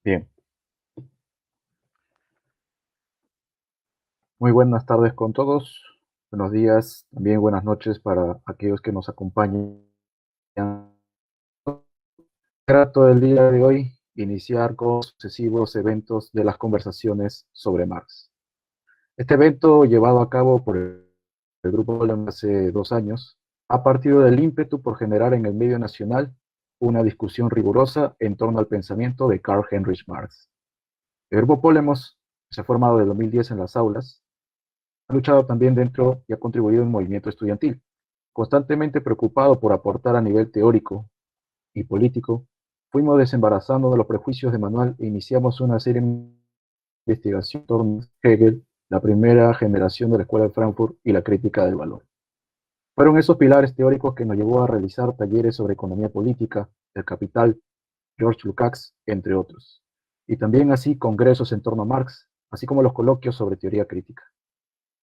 Bien, muy buenas tardes con todos. Buenos días, también buenas noches para aquellos que nos acompañan. Trato el día de hoy iniciar con sucesivos eventos de las conversaciones sobre Marx. Este evento, llevado a cabo por el Grupo Polem hace 2 años, ha partido del ímpetu por generar en el medio nacional una discusión rigurosa en torno al pensamiento de Karl Heinrich Marx. El Grupo Polemos se ha formado desde 2010 en las aulas. Ha luchado también dentro y ha contribuido en el movimiento estudiantil, constantemente preocupado por aportar a nivel teórico y político. Fuimos desembarazando de los prejuicios de Manuel e iniciamos una serie de investigación en torno a Hegel, la primera generación de la Escuela de Frankfurt y la crítica del valor. Fueron esos pilares teóricos que nos llevó a realizar talleres sobre economía política, el capital, George Lukács, entre otros. Y también así congresos en torno a Marx, así como los coloquios sobre teoría crítica.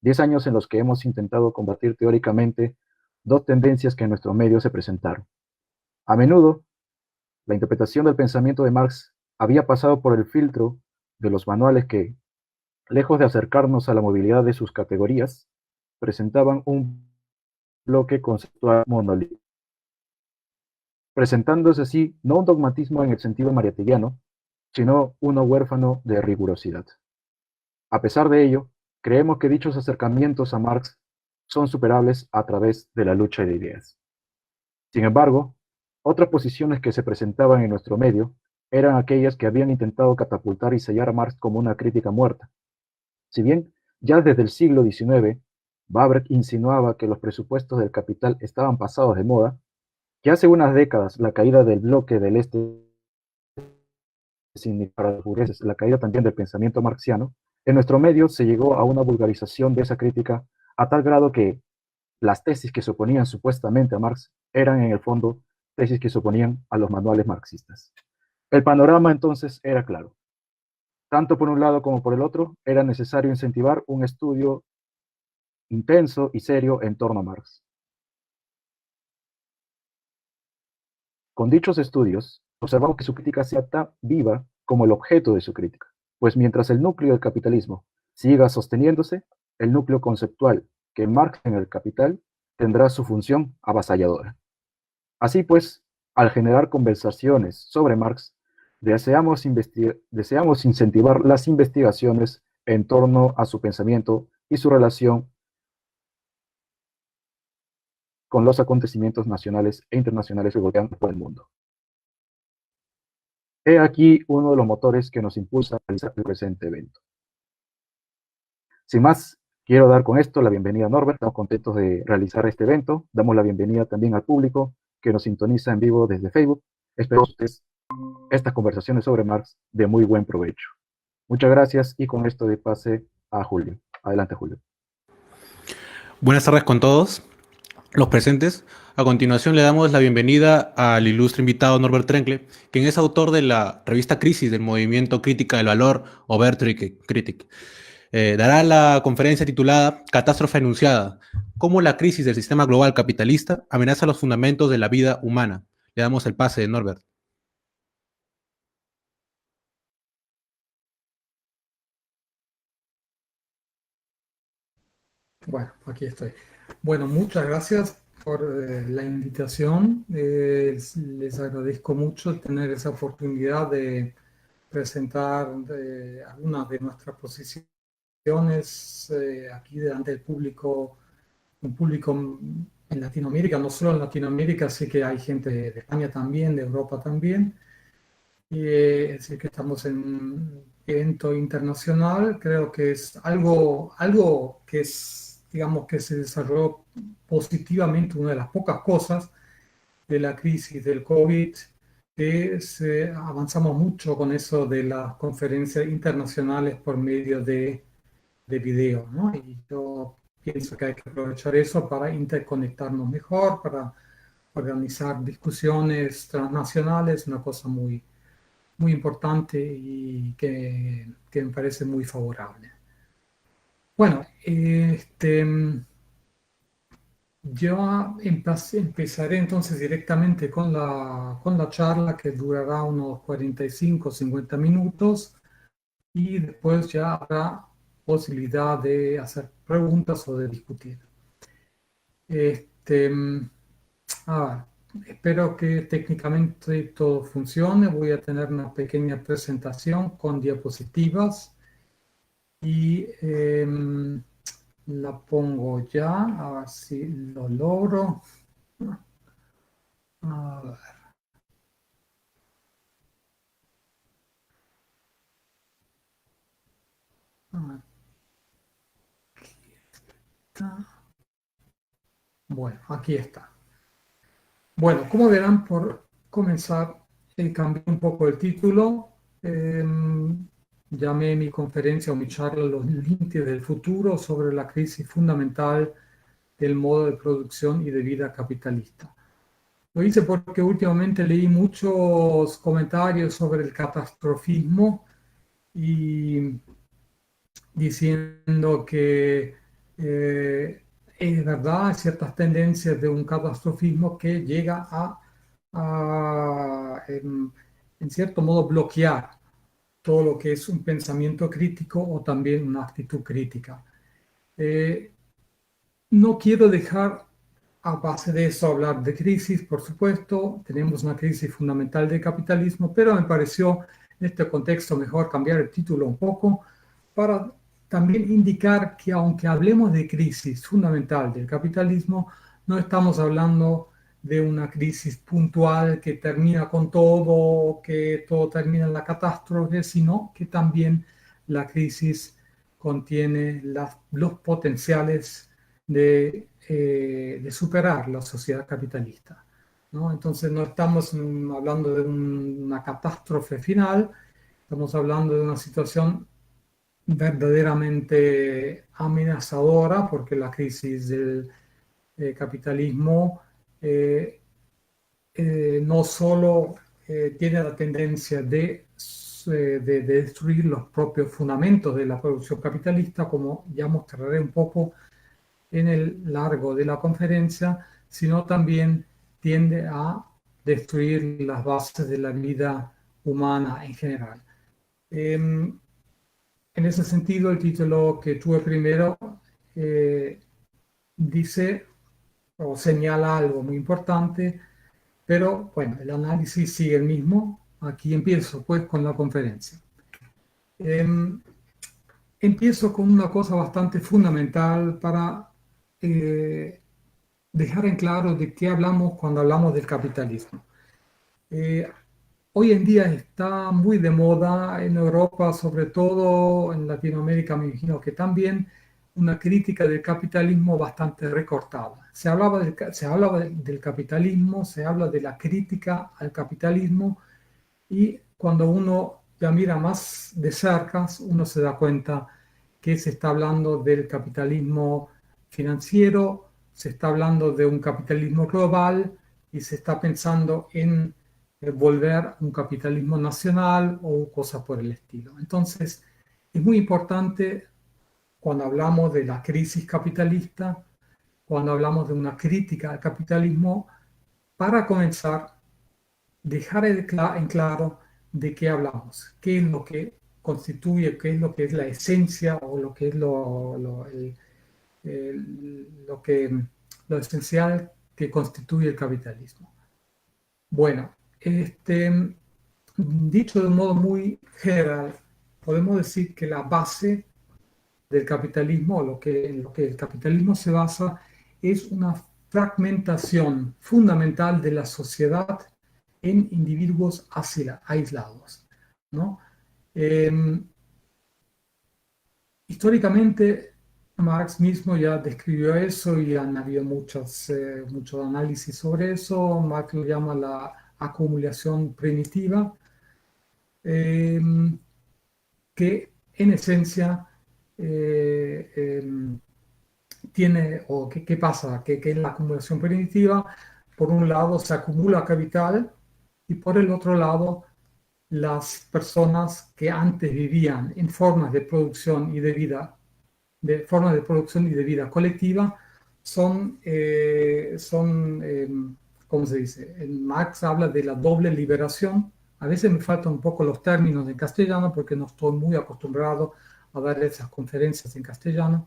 10 años en los que hemos intentado combatir teóricamente dos tendencias que en nuestro medio se presentaron. A menudo, la interpretación del pensamiento de Marx había pasado por el filtro de los manuales que, lejos de acercarnos a la movilidad de sus categorías, presentaban un bloque conceptual monolítico, presentándose así no un dogmatismo en el sentido mariatilliano, sino uno huérfano de rigurosidad. A pesar de ello, creemos que dichos acercamientos a Marx son superables a través de la lucha de ideas. Sin embargo, otras posiciones que se presentaban en nuestro medio eran aquellas que habían intentado catapultar y sellar a Marx como una crítica muerta. Si bien ya desde el siglo XIX, Babrek insinuaba que los presupuestos del capital estaban pasados de moda, que hace unas décadas la caída del bloque del Este significaba para los burgueses la caída también del pensamiento marxiano, en nuestro medio se llegó a una vulgarización de esa crítica a tal grado que las tesis que se oponían supuestamente a Marx eran en el fondo tesis que se oponían a los manuales marxistas. El panorama entonces era claro. Tanto por un lado como por el otro, era necesario incentivar un estudio intenso y serio en torno a Marx. Con dichos estudios, observamos que su crítica sea tan viva como el objeto de su crítica, pues mientras el núcleo del capitalismo siga sosteniéndose, el núcleo conceptual que Marx en el Capital tendrá su función avasalladora. Así pues, al generar conversaciones sobre Marx, deseamos incentivar las investigaciones en torno a su pensamiento y su relación con los acontecimientos nacionales e internacionales que golpean por el mundo. He aquí uno de los motores que nos impulsa a realizar el presente evento. Sin más, quiero dar con esto la bienvenida a Norbert. Estamos contentos de realizar este evento. Damos la bienvenida también al público que nos sintoniza en vivo desde Facebook. Espero que ustedes estas conversaciones sobre Marx de muy buen provecho. Muchas gracias y con esto de pase a Julio. Adelante, Julio. Buenas tardes con todos los presentes. A continuación le damos la bienvenida al ilustre invitado Norbert Trenkle, quien es autor de la revista Crisis del Movimiento Crítica del Valor o Wertkritik. Dará la conferencia titulada Catástrofe anunciada, cómo la crisis del sistema global capitalista amenaza los fundamentos de la vida humana. Le damos el pase de Norbert. Bueno, aquí estoy. Bueno, muchas gracias por la invitación. Les agradezco mucho tener esa oportunidad de presentar algunas de nuestras posiciones aquí delante del público, un público en Latinoamérica, no solo en Latinoamérica, sí que hay gente de España también, de Europa también. Y es decir, que estamos en un evento internacional, creo que es algo que es, digamos, que se desarrolló positivamente, una de las pocas cosas de la crisis del COVID, que avanzamos mucho con eso de las conferencias internacionales por medio de video, ¿no? Y yo pienso que hay que aprovechar eso para interconectarnos mejor, para organizar discusiones transnacionales, una cosa muy importante y que me parece muy favorable. Bueno, Yo empezaré entonces directamente con la charla que durará unos 45 50 minutos y después ya habrá posibilidad de hacer preguntas o de discutir. Este, a espero que técnicamente todo funcione. Voy a tener una pequeña presentación con diapositivas y la pongo ya, a ver si lo logro. A ver, aquí está. Bueno, aquí está. Bueno, como verán, por comenzar, cambié un poco el título. Llamé mi conferencia o mi charla Los límites del futuro sobre la crisis fundamental del modo de producción y de vida capitalista. Lo hice porque últimamente leí muchos comentarios sobre el catastrofismo y diciendo que es verdad, hay ciertas tendencias de un catastrofismo que llega en cierto modo, bloquear todo lo que es un pensamiento crítico o también una actitud crítica. No quiero dejar a base de eso hablar de crisis, por supuesto, tenemos una crisis fundamental del capitalismo, pero me pareció en este contexto mejor cambiar el título un poco para también indicar que aunque hablemos de crisis fundamental del capitalismo, no estamos hablando de una crisis puntual que termina con todo, que todo termina en la catástrofe, sino que también la crisis contiene los potenciales de superar la sociedad capitalista, ¿no? Entonces no estamos hablando de una catástrofe final, estamos hablando de una situación verdaderamente amenazadora porque la crisis del capitalismo no solo tiene la tendencia de destruir los propios fundamentos de la producción capitalista, como ya mostraré un poco en el largo de la conferencia, sino también tiende a destruir las bases de la vida humana en general. En ese sentido, el título que tuve primero dice o señala algo muy importante, pero bueno, el análisis sigue el mismo. Aquí empiezo pues con la conferencia. Empiezo con una cosa bastante fundamental para dejar en claro de qué hablamos cuando hablamos del capitalismo. Hoy en día está muy de moda en Europa, sobre todo en Latinoamérica, me imagino que también, una crítica del capitalismo bastante recortada. Se hablaba del capitalismo, se habla de la crítica al capitalismo y cuando uno ya mira más de cerca, uno se da cuenta que se está hablando del capitalismo financiero, se está hablando de un capitalismo global y se está pensando en volver a un capitalismo nacional o cosas por el estilo. Entonces, es muy importante cuando hablamos de la crisis capitalista, cuando hablamos de una crítica al capitalismo, para comenzar, dejar en claro de qué hablamos, qué es lo que constituye, qué es lo que es la esencia o lo que es lo esencial que constituye el capitalismo. Bueno, dicho de un modo muy general, podemos decir que la base del capitalismo, en lo que el capitalismo se basa, es una fragmentación fundamental de la sociedad en individuos aislados, ¿no? Históricamente, Marx mismo ya describió eso y han habido muchos análisis sobre eso. Marx lo llama la acumulación primitiva, que en esencia tiene, o ¿qué pasa? Que es la acumulación primitiva. Por un lado se acumula capital y por el otro lado las personas que antes vivían en formas de producción y de vida, de formas de producción y de vida colectiva, ¿cómo se dice? Marx habla de la doble liberación. A veces me faltan un poco los términos en castellano porque no estoy muy acostumbrado a dar esas conferencias en castellano.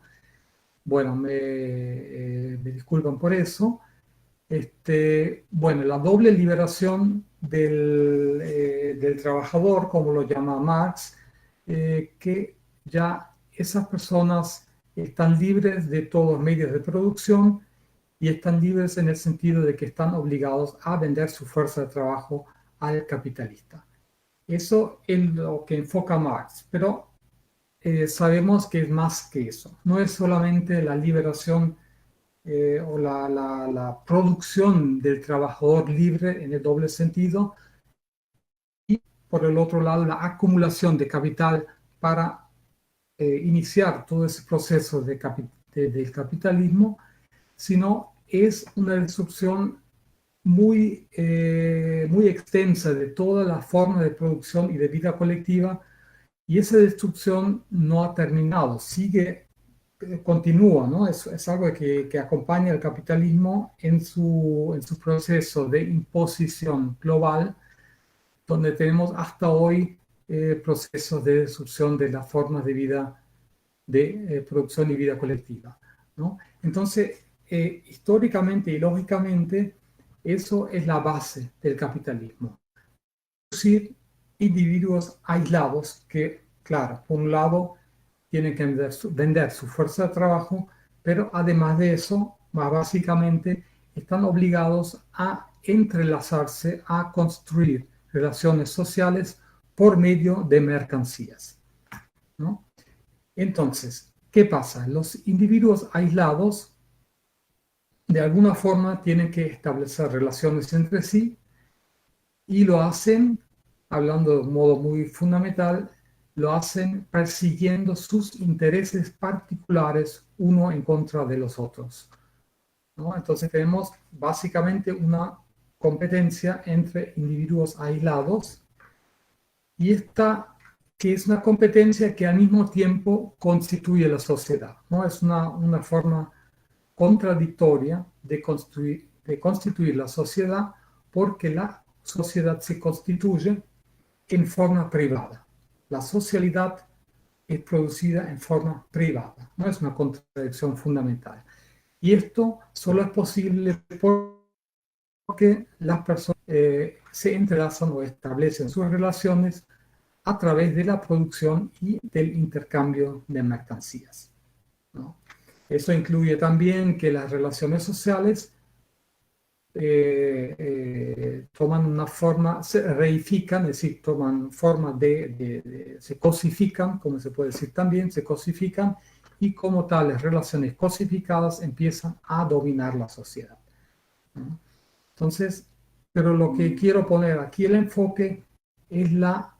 Bueno, me disculpan por eso. Bueno, la doble liberación del trabajador, como lo llama Marx, que ya esas personas están libres de todos los medios de producción y están libres en el sentido de que están obligados a vender su fuerza de trabajo al capitalista. Eso es lo que enfoca Marx, pero sabemos que es más que eso. No es solamente la liberación o la producción del trabajador libre en el doble sentido, y por el otro lado la acumulación de capital para iniciar todo ese proceso del capitalismo, sino es una destrucción muy extensa de toda la forma de producción y de vida colectiva, y esa destrucción no ha terminado, continúa, ¿no? Es algo que acompaña al capitalismo en su proceso de imposición global, donde tenemos hasta hoy procesos de destrucción de las formas de vida, de producción y vida colectiva, ¿no? Entonces, históricamente y lógicamente, eso es la base del capitalismo. Producir individuos aislados que, claro, por un lado, tienen que vender su fuerza de trabajo, pero además de eso, más básicamente, están obligados a entrelazarse, a construir relaciones sociales por medio de mercancías, ¿no? Entonces, ¿qué pasa? Los individuos aislados, de alguna forma, tienen que establecer relaciones entre sí y lo hacen, hablando de un modo muy fundamental, lo hacen persiguiendo sus intereses particulares uno en contra de los otros, ¿no? Entonces tenemos básicamente una competencia entre individuos aislados, y esta que es una competencia que al mismo tiempo constituye la sociedad, ¿no? Es una forma contradictoria de constituir la sociedad, porque la sociedad se constituye en forma privada. La socialidad es producida en forma privada, no es una contradicción fundamental. Y esto solo es posible porque las personas se entrelazan o establecen sus relaciones a través de la producción y del intercambio de mercancías, ¿no? Eso incluye también que las relaciones sociales toman una forma, se reifican, es decir, toman forma se cosifican, como se puede decir también, se cosifican, y como tales relaciones cosificadas empiezan a dominar la sociedad, ¿no? Entonces, pero lo que quiero poner aquí el enfoque es la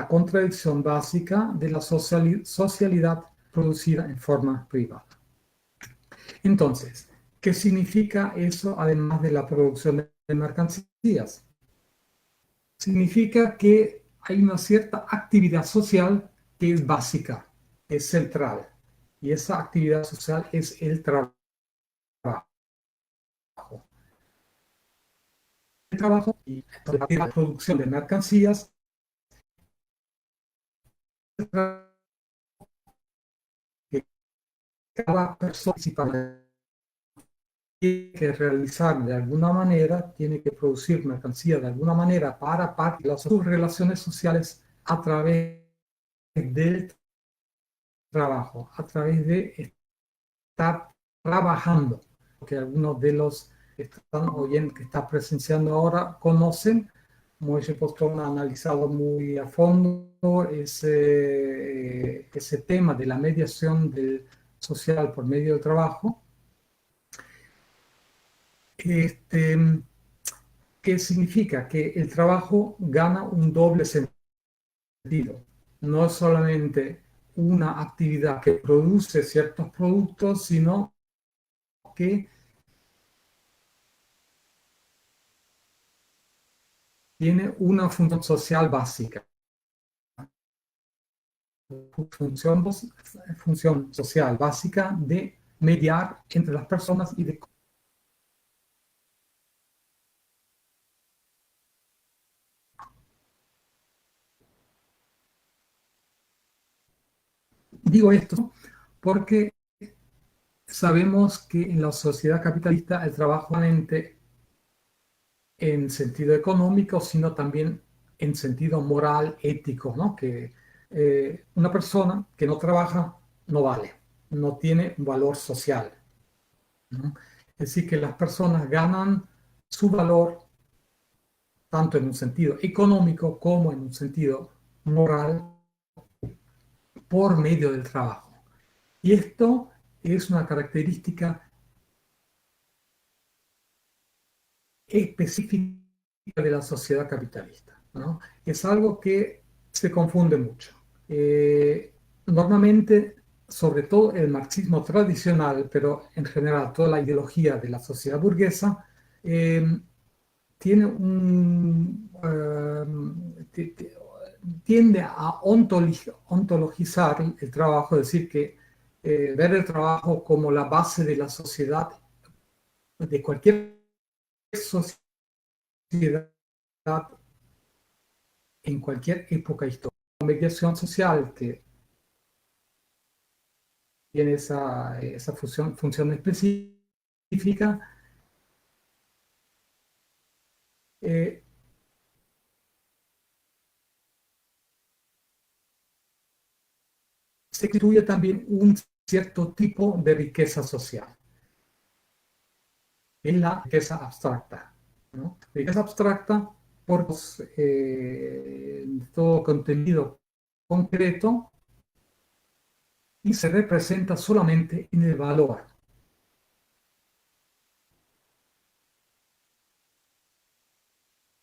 contradicción básica de la socialidad producida en forma privada. Entonces, ¿qué significa eso además de la producción de mercancías? Significa que hay una cierta actividad social que es básica, es central, y esa actividad social es el trabajo. El trabajo y la producción de mercancías, que cada persona tiene que realizar de alguna manera, tiene que producir mercancía de alguna manera para sus relaciones sociales a través del trabajo, a través de estar trabajando, que algunos de los que están oyendo, que están presenciando ahora, conocen. Moisés Postón ha analizado muy a fondo ese tema de la mediación social por medio del trabajo. ¿Qué significa? Que el trabajo gana un doble sentido. No es solamente una actividad que produce ciertos productos, sino que tiene una función social básica. función social básica de mediar entre las personas y de... Digo esto porque sabemos que en la sociedad capitalista el trabajo no solamente en sentido económico, sino también en sentido moral, ético, ¿no? Que una persona que no trabaja no vale, no tiene un valor social, ¿no? Es decir, que las personas ganan su valor tanto en un sentido económico como en un sentido moral por medio del trabajo. Y esto es una característica específica de la sociedad capitalista, ¿no? Es algo que se confunde mucho. Normalmente, sobre todo el marxismo tradicional, pero en general toda la ideología de la sociedad burguesa, tiene tiende a ontologizar el trabajo, es decir, que ver el trabajo como la base de la sociedad, de cualquier sociedad en cualquier época histórica. La mediación social que tiene esa función específica eh, se incluye también un cierto tipo de riqueza social, en la riqueza abstracta, ¿no? Riqueza abstracta por todo contenido concreto y se representa solamente en el valor.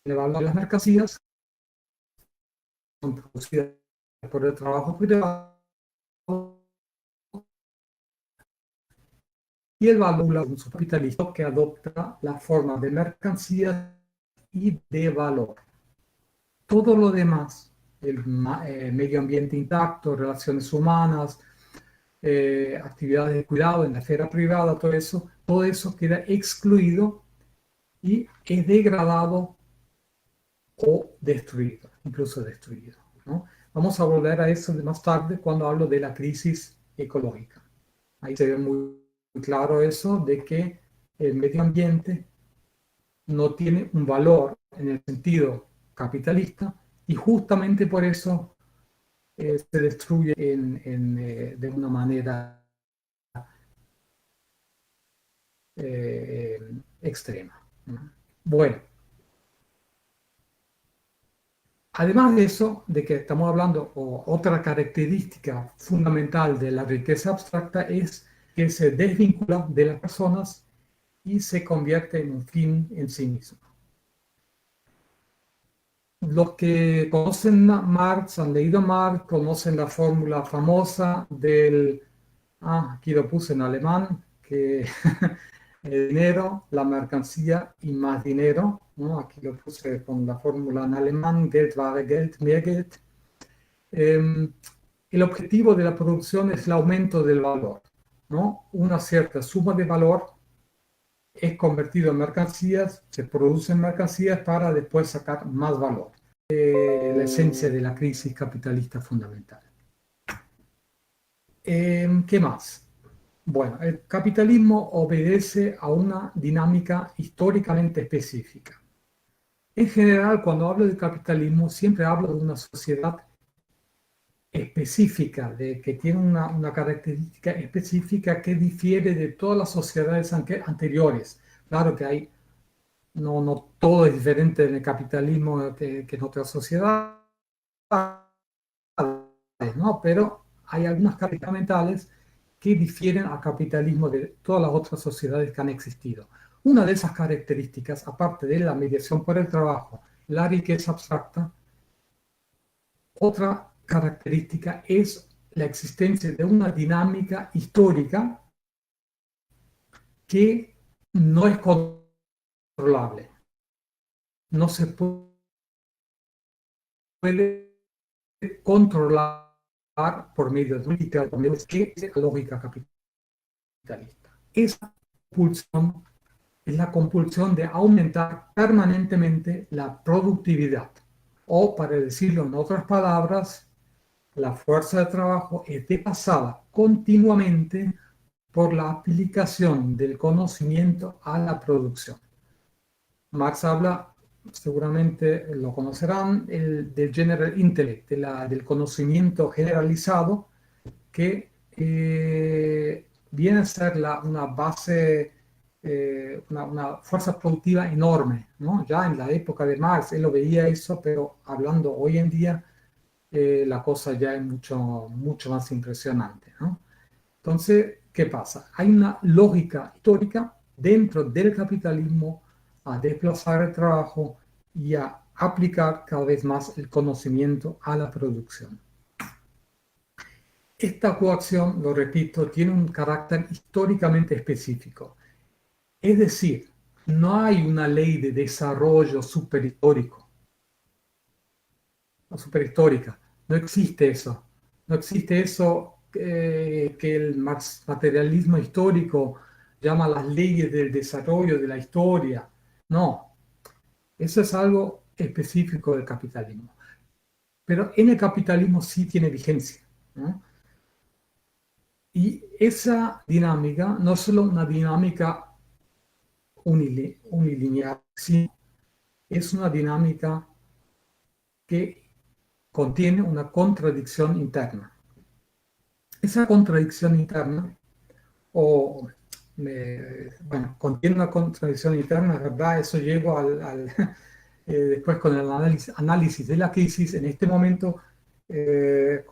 El valor de las mercancías son producidas por el trabajo privado y el valor de un capitalista que adopta la forma de mercancías y de valor. Todo lo demás, el medio ambiente intacto, relaciones humanas, actividades de cuidado en la esfera privada, todo eso queda excluido y es degradado o destruido, incluso destruido, ¿no? Vamos a volver a eso más tarde cuando hablo de la crisis ecológica. Ahí se ve muy claro eso de que el medio ambiente no tiene un valor en el sentido capitalista y justamente por eso se destruye de una manera extrema, ¿no? Bueno, además de eso, de que estamos hablando, otra característica fundamental de la riqueza abstracta es que se desvincula de las personas y se convierte en un fin en sí mismo. Los que conocen a Marx, han leído a Marx, conocen la fórmula famosa del, aquí lo puse en alemán, que el dinero, la mercancía y más dinero, ¿no? Aquí lo puse con la fórmula en alemán, Geld, Ware, Geld, mehr Geld. El objetivo de la producción es el aumento del valor, ¿no? Una cierta suma de valor es convertido en mercancías, se producen mercancías para después sacar más valor. La esencia de la crisis capitalista fundamental. ¿Qué más? Bueno, el capitalismo obedece a una dinámica históricamente específica. En general, cuando hablo de capitalismo, siempre hablo de una sociedad específica, de que tiene una característica específica que difiere de todas las sociedades anteriores. Claro que hay, no todo es diferente en el capitalismo que en otras sociedades, ¿no? Pero hay algunas características fundamentales que difieren al capitalismo de todas las otras sociedades que han existido. Una de esas características, aparte de la mediación por el trabajo, la riqueza abstracta, otra característica es la existencia de una dinámica histórica que no es controlable. No se puede controlar por medio de un literal, por medio de la lógica capitalista. Esa compulsión es la compulsión de aumentar permanentemente la productividad. O, para decirlo en otras palabras, la fuerza de trabajo es desplazada continuamente por la aplicación del conocimiento a la producción. Marx habla, seguramente lo conocerán, del general intellect, del conocimiento generalizado, que viene a ser una base, una fuerza productiva enorme, ¿no? Ya en la época de Marx él lo veía eso, pero hablando hoy en día, la cosa ya es mucho más impresionante, ¿no? Entonces, ¿qué pasa? Hay una lógica histórica dentro del capitalismo a desplazar el trabajo y a aplicar cada vez más el conocimiento a la producción. Esta coacción, lo repito, tiene un carácter históricamente específico. Es decir, no hay una ley de desarrollo superhistórica. No existe eso. No existe eso que el materialismo histórico llama las leyes del desarrollo de la historia. No, eso es algo específico del capitalismo. Pero en el capitalismo sí tiene vigencia, ¿no? Y esa dinámica no es solo una dinámica unilineal, sino es una dinámica que contiene una contradicción interna. Esa contradicción interna, contiene una contradicción interna, ¿verdad? Eso llego después con el análisis de la crisis. En este momento es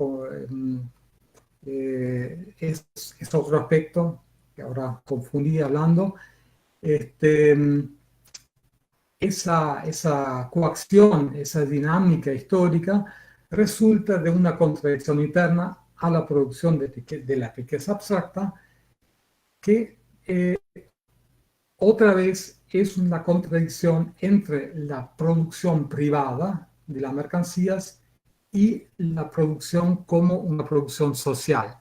otro aspecto que ahora confundí hablando. Esa coacción, esa dinámica histórica resulta de una contradicción interna a la producción de la riqueza abstracta, que otra vez es una contradicción entre la producción privada de las mercancías y la producción como una producción social.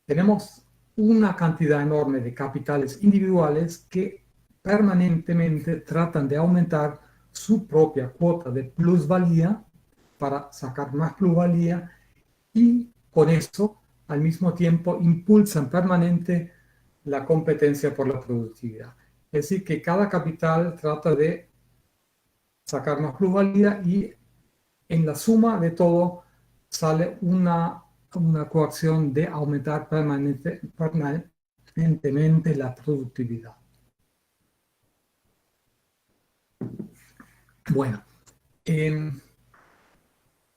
Tenemos una cantidad enorme de capitales individuales que permanentemente tratan de aumentar su propia cuota de plusvalía para sacar más plusvalía, y con eso al mismo tiempo impulsan permanente la competencia por la productividad. Es decir, que cada capital trata de sacar más plusvalía y en la suma de todo sale una coacción de aumentar permanentemente la productividad. Bueno,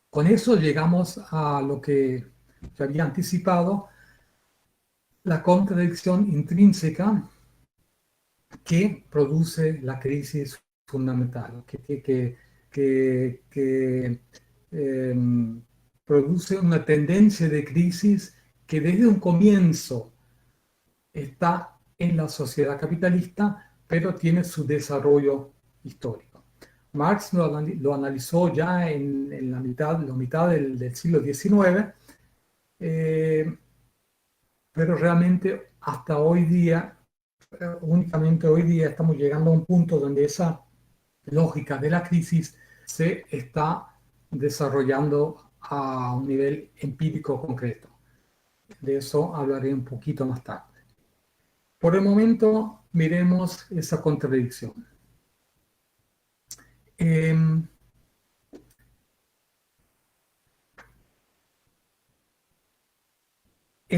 con eso llegamos a lo que se había anticipado, la contradicción intrínseca que produce la crisis fundamental, que produce una tendencia de crisis que desde un comienzo está en la sociedad capitalista, pero tiene su desarrollo histórico. Marx lo analizó ya en la mitad del siglo XIX, pero realmente hasta hoy día, únicamente hoy día estamos llegando a un punto donde esa lógica de la crisis se está desarrollando a un nivel empírico concreto. De eso hablaré un poquito más tarde. Por el momento, miremos esa contradicción. El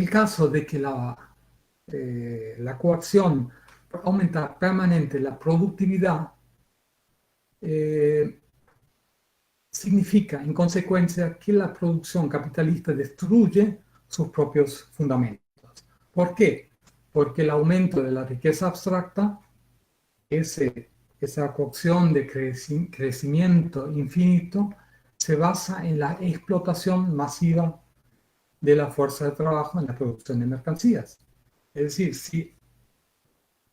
caso de que la coacción aumenta permanente la productividad significa, en consecuencia, que la producción capitalista destruye sus propios fundamentos. ¿Por qué? Porque el aumento de la riqueza abstracta, esa coacción de crecimiento infinito, se basa en la explotación masiva de la fuerza de trabajo en la producción de mercancías. Es decir, si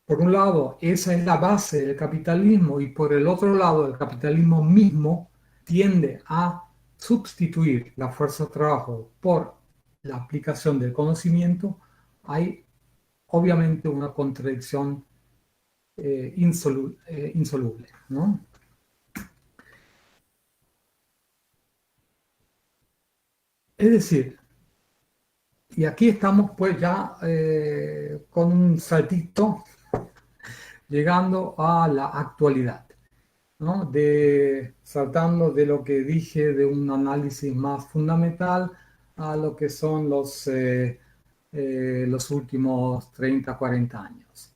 por un lado esa es la base del capitalismo y por el otro lado el capitalismo mismo tiende a sustituir la fuerza de trabajo por la aplicación del conocimiento, hay obviamente una contradicción insoluble, ¿no? Es decir, y aquí estamos pues ya con un saltito llegando a la actualidad, ¿no? Saltando de lo que dije de un análisis más fundamental a lo que son los últimos 30, 40 años.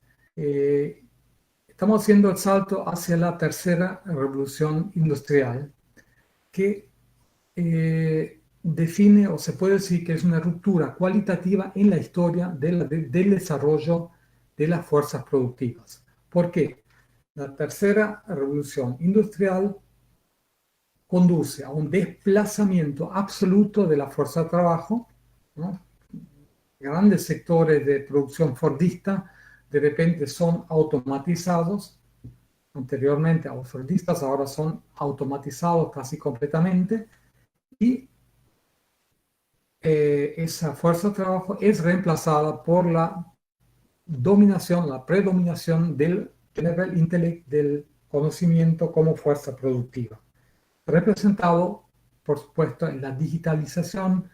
Estamos haciendo el salto hacia la tercera revolución industrial, que define, o se puede decir que es una ruptura cualitativa en la historia del desarrollo de las fuerzas productivas. ¿Por qué? La tercera revolución industrial conduce a un desplazamiento absoluto de la fuerza de trabajo, ¿no? Grandes sectores de producción fordista de repente son automatizados. Anteriormente fordistas, ahora son automatizados casi completamente, y esa fuerza de trabajo es reemplazada por la dominación, la predominación del General Intellect, del conocimiento como fuerza productiva, representado, por supuesto, en la digitalización,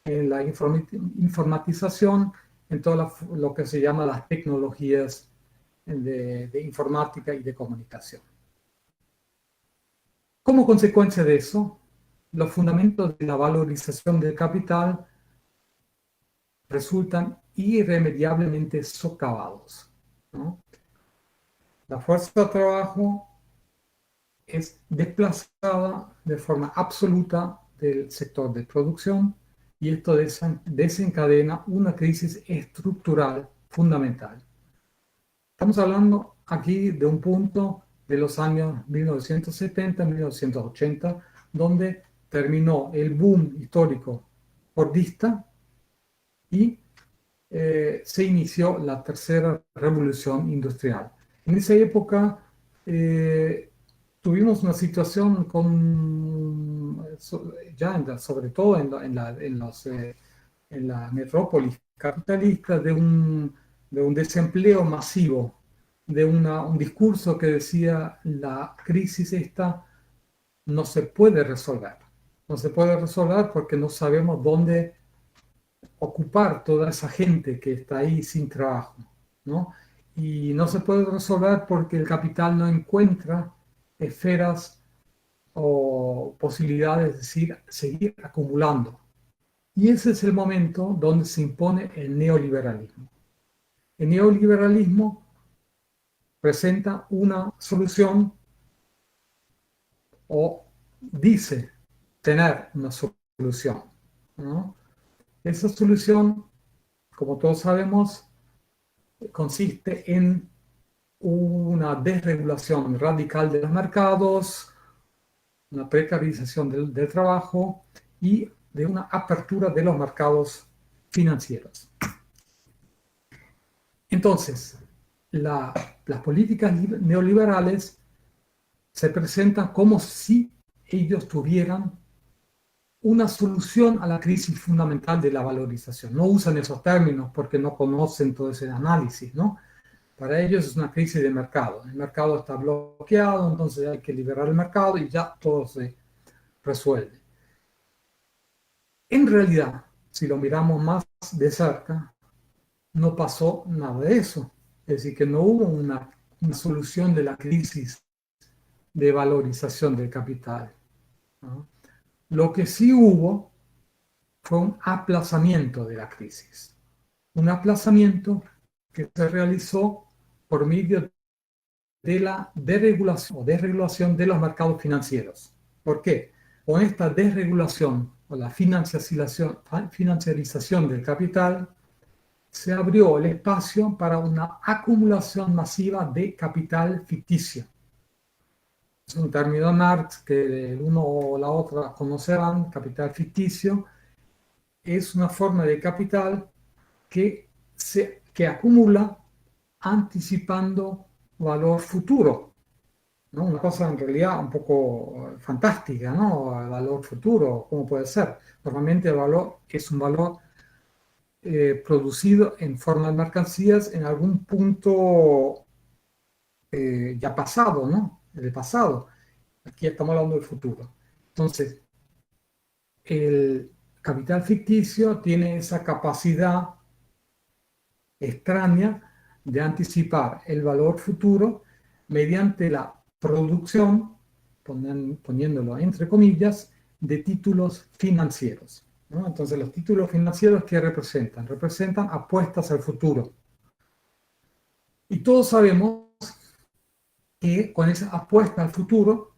en la informatización, en todo lo que se llama las tecnologías de informática y de comunicación. Como consecuencia de eso, los fundamentos de la valorización del capital resultan irremediablemente socavados, ¿no? La fuerza de trabajo es desplazada de forma absoluta del sector de producción, y esto desencadena una crisis estructural fundamental. Estamos hablando aquí de un punto de los años 1970-1980, donde terminó el boom histórico fordista y se inició la tercera revolución industrial. En esa época tuvimos una situación sobre todo en la metrópolis capitalista, de un desempleo masivo, de un discurso que decía: la crisis esta no se puede resolver. No se puede resolver porque no sabemos dónde ocupar toda esa gente que está ahí sin trabajo, ¿no? Y no se puede resolver porque el capital no encuentra esferas o posibilidades de seguir acumulando. Y ese es el momento donde se impone el neoliberalismo. El neoliberalismo presenta una solución, o dice tener una solución, ¿no? Esa solución, como todos sabemos, consiste en una desregulación radical de los mercados, una precarización del trabajo y de una apertura de los mercados financieros. Entonces, las políticas neoliberales se presentan como si ellos tuvieran una solución a la crisis fundamental de la valorización. No usan esos términos porque no conocen todo ese análisis, ¿no? Para ellos es una crisis de mercado. El mercado está bloqueado, entonces hay que liberar el mercado y ya todo se resuelve. En realidad, si lo miramos más de cerca, no pasó nada de eso. Es decir, que no hubo una solución de la crisis de valorización del capital, ¿no? Lo que sí hubo fue un aplazamiento de la crisis. Un aplazamiento que se realizó por medio de la deregulación o desregulación de los mercados financieros. ¿Por qué? Con esta desregulación o la financiarización del capital, se abrió el espacio para una acumulación masiva de capital ficticio. Es un término de Marx que el uno o la otra conocerán. Capital ficticio es una forma de capital que acumula anticipando valor futuro. ¿no? Una cosa en realidad un poco fantástica, ¿no? El valor futuro, ¿cómo puede ser? Normalmente el valor es un valor producido en forma de mercancías en algún punto ya pasado, ¿no? En el pasado. Aquí estamos hablando del futuro. Entonces, el capital ficticio tiene esa capacidad extraña de anticipar el valor futuro mediante la producción, poniéndolo entre comillas, de títulos financieros, ¿no? Entonces, los títulos financieros, ¿qué representan? Representan apuestas al futuro. Y todos sabemos que con esa apuesta al futuro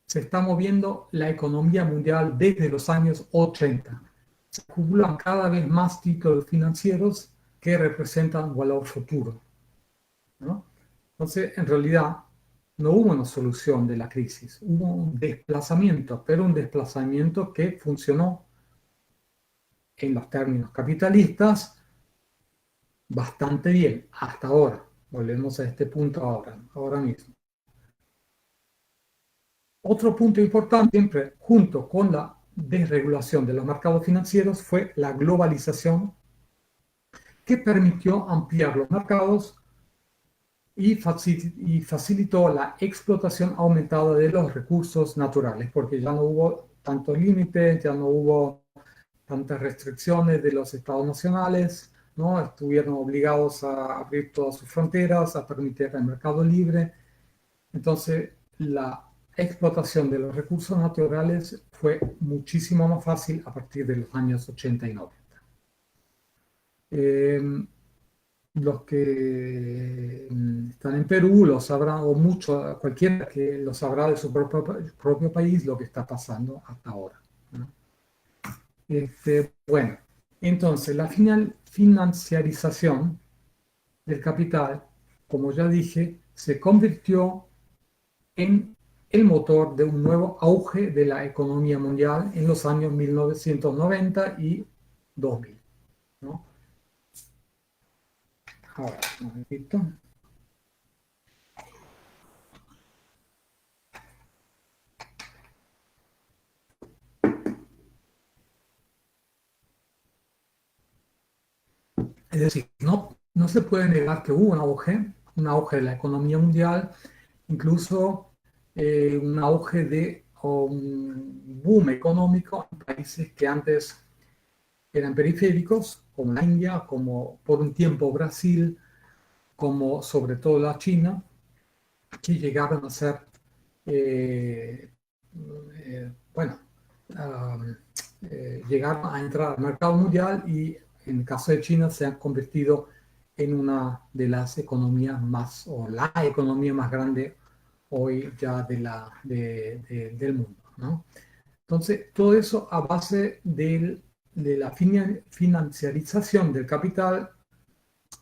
se está moviendo la economía mundial desde los años 80. Se acumulan cada vez más títulos financieros que representan valor futuro, ¿no? Entonces, en realidad, no hubo una solución de la crisis, hubo un desplazamiento, pero un desplazamiento que funcionó en los términos capitalistas bastante bien hasta ahora. Volvemos a este punto ahora mismo. Otro punto importante, siempre junto con la desregulación de los mercados financieros, fue la globalización que permitió ampliar los mercados y facilitó la explotación aumentada de los recursos naturales, porque ya no hubo tantos límites, ya no hubo tantas restricciones de los estados nacionales, ¿no? Estuvieron obligados a abrir todas sus fronteras, a permitir el mercado libre. Entonces, la explotación de los recursos naturales fue muchísimo más fácil a partir de los años 80 y 90. Los que están en Perú lo sabrán, o mucho, cualquiera que lo sabrá de su propio país, lo que está pasando hasta ahora, ¿no? Bueno, entonces la financiarización del capital, como ya dije, se convirtió en el motor de un nuevo auge de la economía mundial en los años 1990 y 2000, ¿no? Ahora, un momentito. Es decir, no se puede negar que hubo un auge de la economía mundial, incluso un auge o un boom económico en países que antes eran periféricos, como la India, como por un tiempo Brasil, como sobre todo la China, que llegaron a ser, eh, bueno, um, llegaron a entrar al mercado mundial y en el caso de China se han convertido en una de las economías más, o la economía más grande hoy ya del mundo, ¿no? Entonces, todo eso a base de la financiarización del capital.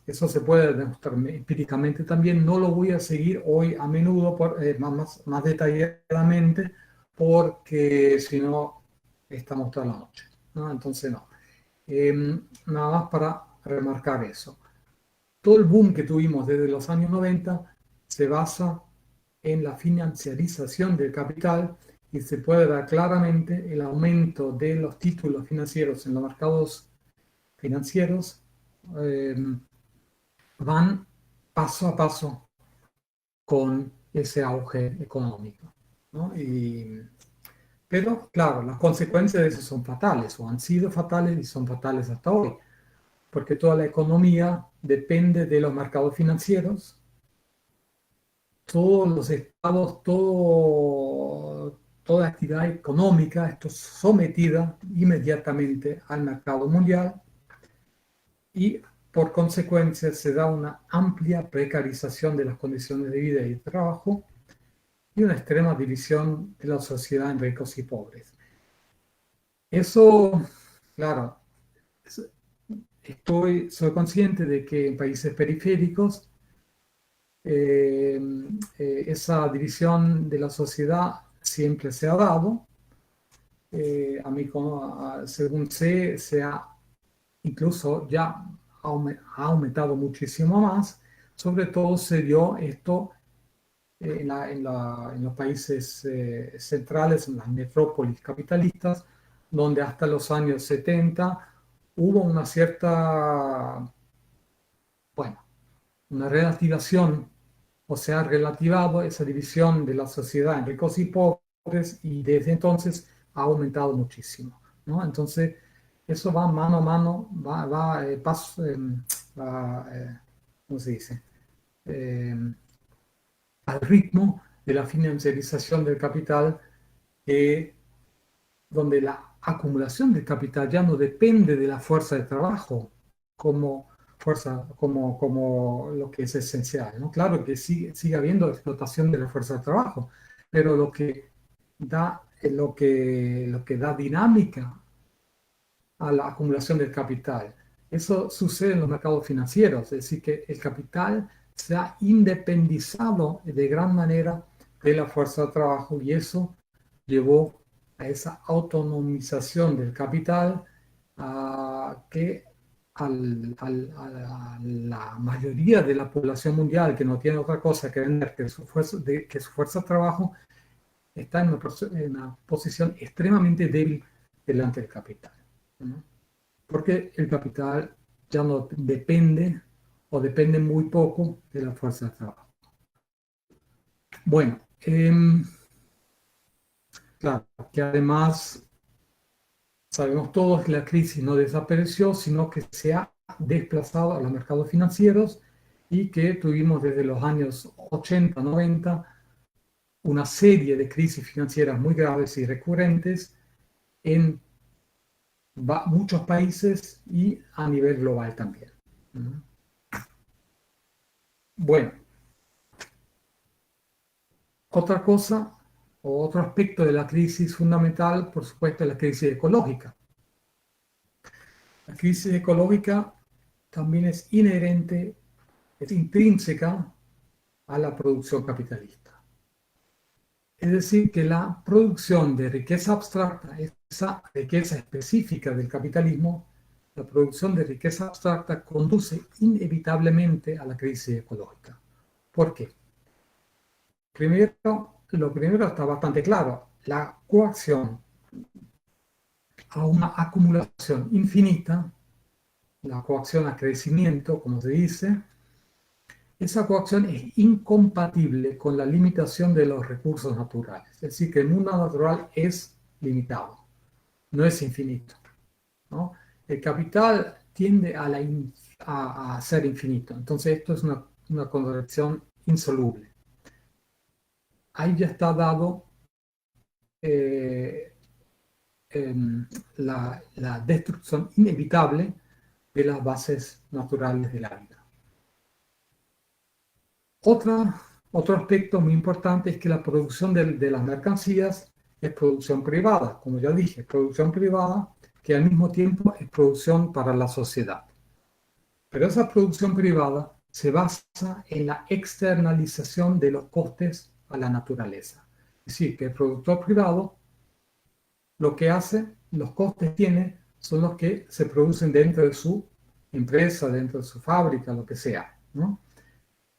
Eso se puede demostrar empíricamente también. No lo voy a seguir hoy a menudo, más detalladamente, porque si no, estamos toda la noche, ¿no? Entonces, no. Nada más para remarcar eso. Todo el boom que tuvimos desde los años 90 se basa en la financiarización del capital y se puede ver claramente el aumento de los títulos financieros en los mercados financieros. Van paso a paso con ese auge económico, ¿no? Pero, claro, las consecuencias de eso son fatales, o han sido fatales y son fatales hasta hoy, porque toda la economía depende de los mercados financieros, todos los estados, toda actividad económica está sometida inmediatamente al mercado mundial y por consecuencia se da una amplia precarización de las condiciones de vida y de trabajo y una extrema división de la sociedad en ricos y pobres. Eso, claro, soy consciente de que en países periféricos esa división de la sociedad siempre se ha dado. A mí, según sé, se ha incluso ya ha aumentado muchísimo más. Sobre todo se dio esto en los países centrales, en las metrópolis capitalistas, donde hasta los años 70 hubo una cierta, bueno, una relativación, o sea, relativado esa división de la sociedad en ricos y pobres, y desde entonces ha aumentado muchísimo, ¿no? Entonces, eso va mano a mano, ¿cómo se dice? Eh, Al ritmo de la financiarización del capital, donde la acumulación del capital ya no depende de la fuerza de trabajo como como lo que es esencial, ¿no? Claro que sigue habiendo explotación de la fuerza de trabajo, pero lo que da dinámica a la acumulación del capital. Eso sucede en los mercados financieros, es decir, que el capital se ha independizado de gran manera de la fuerza de trabajo, y eso llevó a esa autonomización del capital, que a la mayoría de la población mundial, que no tiene otra cosa que vender que su fuerza de trabajo, está en una posición extremadamente débil delante del capital, ¿no? Porque el capital ya no depende, o depende muy poco, de la fuerza de trabajo. Bueno, claro, que además sabemos todos que la crisis no desapareció, sino que se ha desplazado a los mercados financieros, y que tuvimos desde los años 80, 90 una serie de crisis financieras muy graves y recurrentes en muchos países y a nivel global también. Bueno, otra cosa o otro aspecto de la crisis fundamental, por supuesto, es la crisis ecológica. La crisis ecológica también es inherente, es intrínseca a la producción capitalista. Es decir, que la producción de riqueza abstracta, esa riqueza específica del capitalismo, la producción de riqueza abstracta conduce inevitablemente a la crisis ecológica. ¿Por qué? Lo primero está bastante claro: la coacción a una acumulación infinita, la coacción a crecimiento, como se dice, esa coacción es incompatible con la limitación de los recursos naturales. Es decir, que el mundo natural es limitado, no es infinito, ¿no? El capital tiende a ser infinito. Entonces, esto es una contradicción insoluble. Ahí ya está dado eh, la destrucción inevitable de las bases naturales de la vida. Otro aspecto muy importante es que la producción de las mercancías es producción privada, como ya dije, producción privada que al mismo tiempo es producción para la sociedad. Pero esa producción privada se basa en la externalización de los costes a la naturaleza. Es decir, que el productor privado lo que hace, los costes que tiene, son los que se producen dentro de su empresa, dentro de su fábrica, lo que sea, ¿no?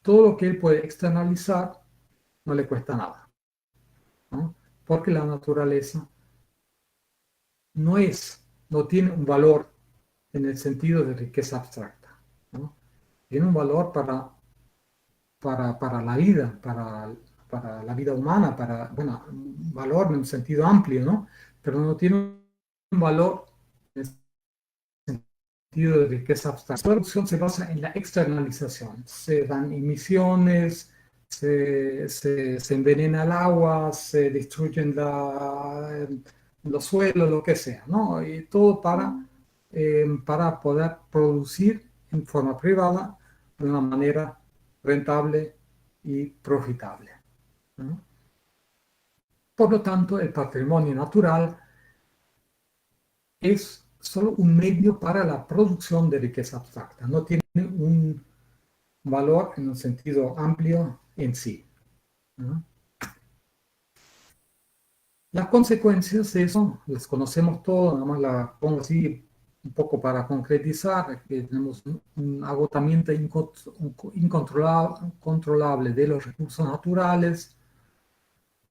Todo lo que él puede externalizar no le cuesta nada, ¿no? Porque la naturaleza no tiene un valor en el sentido de riqueza abstracta, ¿no? Tiene un valor para la vida, para la vida humana, bueno, un valor en un sentido amplio, ¿no? Pero no tiene un valor en el sentido de riqueza abstracta. La producción se basa en la externalización. Se dan emisiones, se envenena el agua, se destruyen los suelos, lo que sea, ¿no? Y todo para poder producir en forma privada de una manera rentable y profitable, ¿no? Por lo tanto, el patrimonio natural es solo un medio para la producción de riqueza abstracta, no tiene un valor en un sentido amplio en sí, ¿no? Las consecuencias de eso las conocemos todas, nada más las pongo así un poco para concretizar, que tenemos un agotamiento incontrolable de los recursos naturales,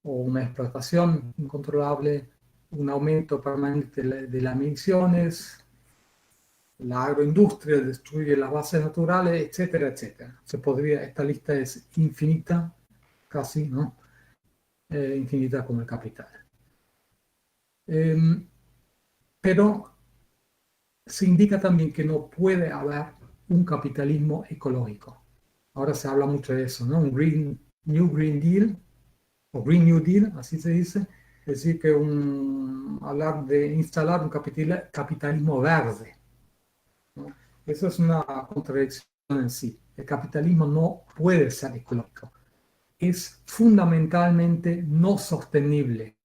o una explotación incontrolable, un aumento permanente de las emisiones, la agroindustria destruye las bases naturales, etcétera, etcétera. Esta lista es infinita, casi, ¿no? Infinita como el capital. Pero se indica también que no puede haber un capitalismo ecológico. Ahora se habla mucho de eso, ¿no? Un New Green Deal, o Green New Deal, así se dice. Es decir, que hablar de instalar un capitalismo verde, ¿no? Eso es una contradicción en sí. El capitalismo no puede ser ecológico. Es fundamentalmente no sostenible,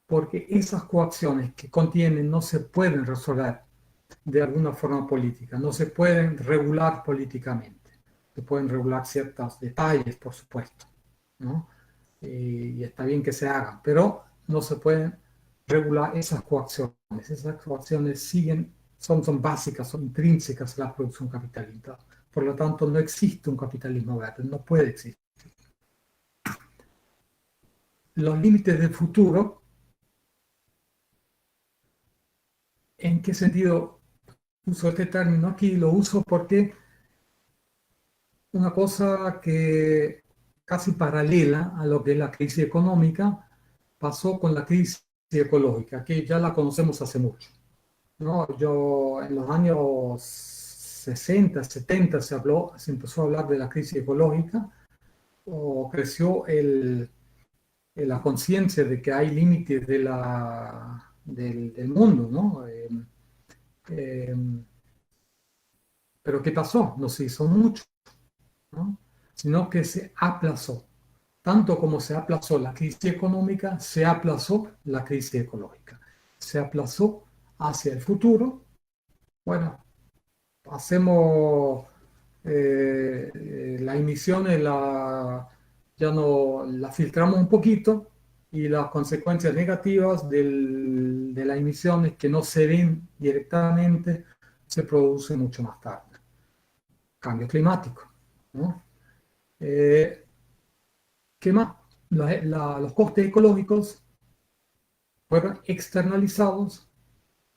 porque esas coacciones que contienen no se pueden resolver de alguna forma política, no se pueden regular políticamente. Se pueden regular ciertos detalles, por supuesto, ¿no? Y está bien que se hagan, pero no se pueden regular esas coacciones. Esas coacciones son básicas, son intrínsecas a la producción capitalista. Por lo tanto, no existe un capitalismo verde, no puede existir. Los límites del futuro, ¿en qué sentido uso este término aquí? Lo uso porque una cosa que casi paralela a lo que es la crisis económica pasó con la crisis ecológica, que ya la conocemos hace mucho, ¿no? En los años 60, 70 se empezó a hablar de la crisis ecológica, o creció la conciencia de que hay límites del mundo, ¿no? Eh, pero ¿qué pasó? No se hizo mucho, ¿no? Sino que se aplazó. Tanto como se aplazó la crisis económica, se aplazó la crisis ecológica. Se aplazó hacia el futuro. Bueno, hacemos las emisiones, ya no las filtramos un poquito, y las consecuencias negativas de las emisiones que no se ven directamente se producen mucho más tarde. Cambio climático, ¿no? ¿Qué más? Los costes ecológicos fueron externalizados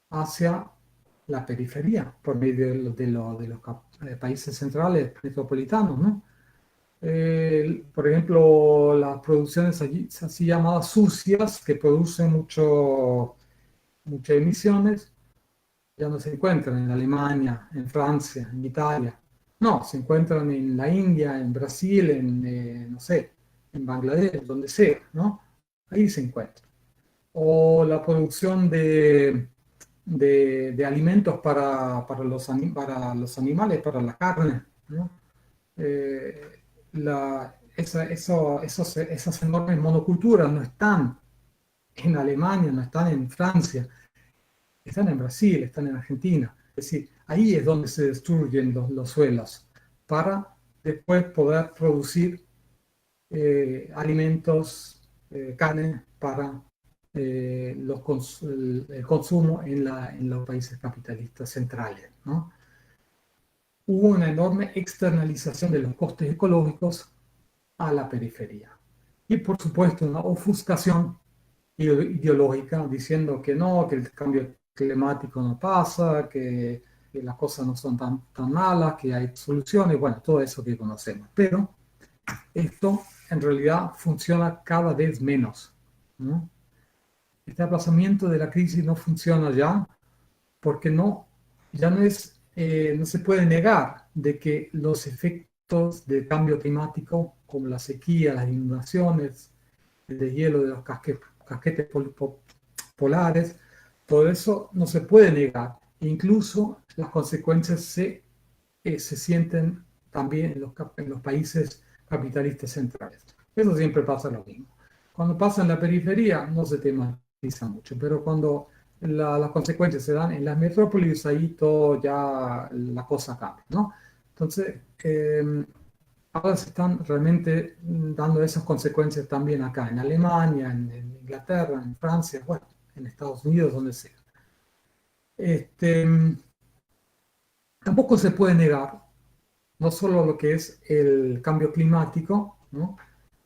hacia la periferia por medio de los países centrales metropolitanos, ¿no? Por ejemplo, las producciones así llamadas sucias, que producen muchas emisiones, ya no se encuentran en Alemania, en Francia, en Italia. No, se encuentran en la India, en Brasil, no sé, en Bangladesh, donde sea, ¿no? Ahí se encuentra. O la producción de alimentos para los animales, para la carne, ¿no? Esas enormes monoculturas no están en Alemania, no están en Francia, están en Brasil, están en Argentina. Es decir, ahí es donde se destruyen los suelos para después poder producir alimentos, carne para el consumo en los países capitalistas centrales, ¿no? Hubo una enorme externalización de los costes ecológicos a la periferia. Y por supuesto una ofuscación ideológica diciendo que no, que el cambio climático no pasa, que las cosas no son tan malas, que hay soluciones, bueno, todo eso que conocemos. Pero esto en realidad funciona cada vez menos, ¿no? Este aplazamiento de la crisis no funciona ya porque ya no se puede negar de que los efectos del cambio climático, como la sequía, las inundaciones, el deshielo de los casquetes polares, todo eso no se puede negar. Incluso las consecuencias se sienten también en los países capitalistas centrales. Eso siempre pasa lo mismo. Cuando pasa en la periferia no se tematiza mucho, pero cuando las consecuencias se dan en las metrópolis, ahí todo ya la cosa cambia, ¿no? Entonces, ahora se están realmente dando esas consecuencias también acá, en Alemania, en Inglaterra, en Francia, bueno, en Estados Unidos, donde sea. Este, tampoco se puede negar no solo lo que es el cambio climático, ¿no?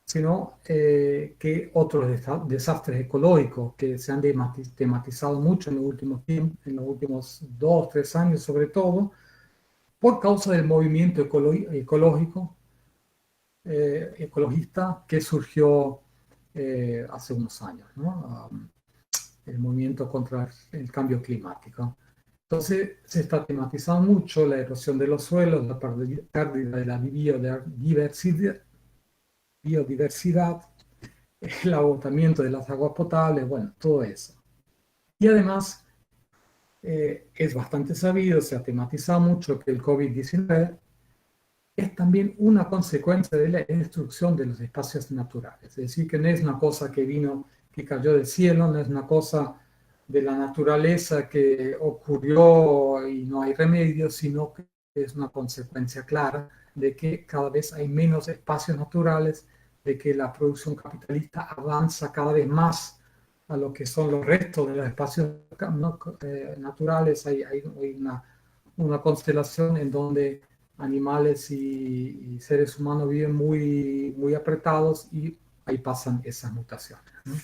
Sino que otros desastres ecológicos que se han tematizado mucho en los últimos tiempos, en los últimos 2, 3 años sobre todo, por causa del movimiento ecológico, ecologista que surgió hace unos años, ¿no? El movimiento contra el cambio climático. Entonces se está tematizando mucho la erosión de los suelos, la pérdida de la biodiversidad, el agotamiento de las aguas potables, bueno, todo eso. Y además es bastante sabido, se ha tematizado mucho que el COVID-19 es también una consecuencia de la destrucción de los espacios naturales. Es decir, que no es una cosa que vino, que cayó del cielo, no es una cosa de la naturaleza que ocurrió y no hay remedio, sino que es una consecuencia clara de que cada vez hay menos espacios naturales, de que la producción capitalista avanza cada vez más a lo que son los restos de los espacios naturales. Hay una constelación en donde animales y seres humanos viven muy, muy apretados y ahí pasan esas mutaciones, ¿no?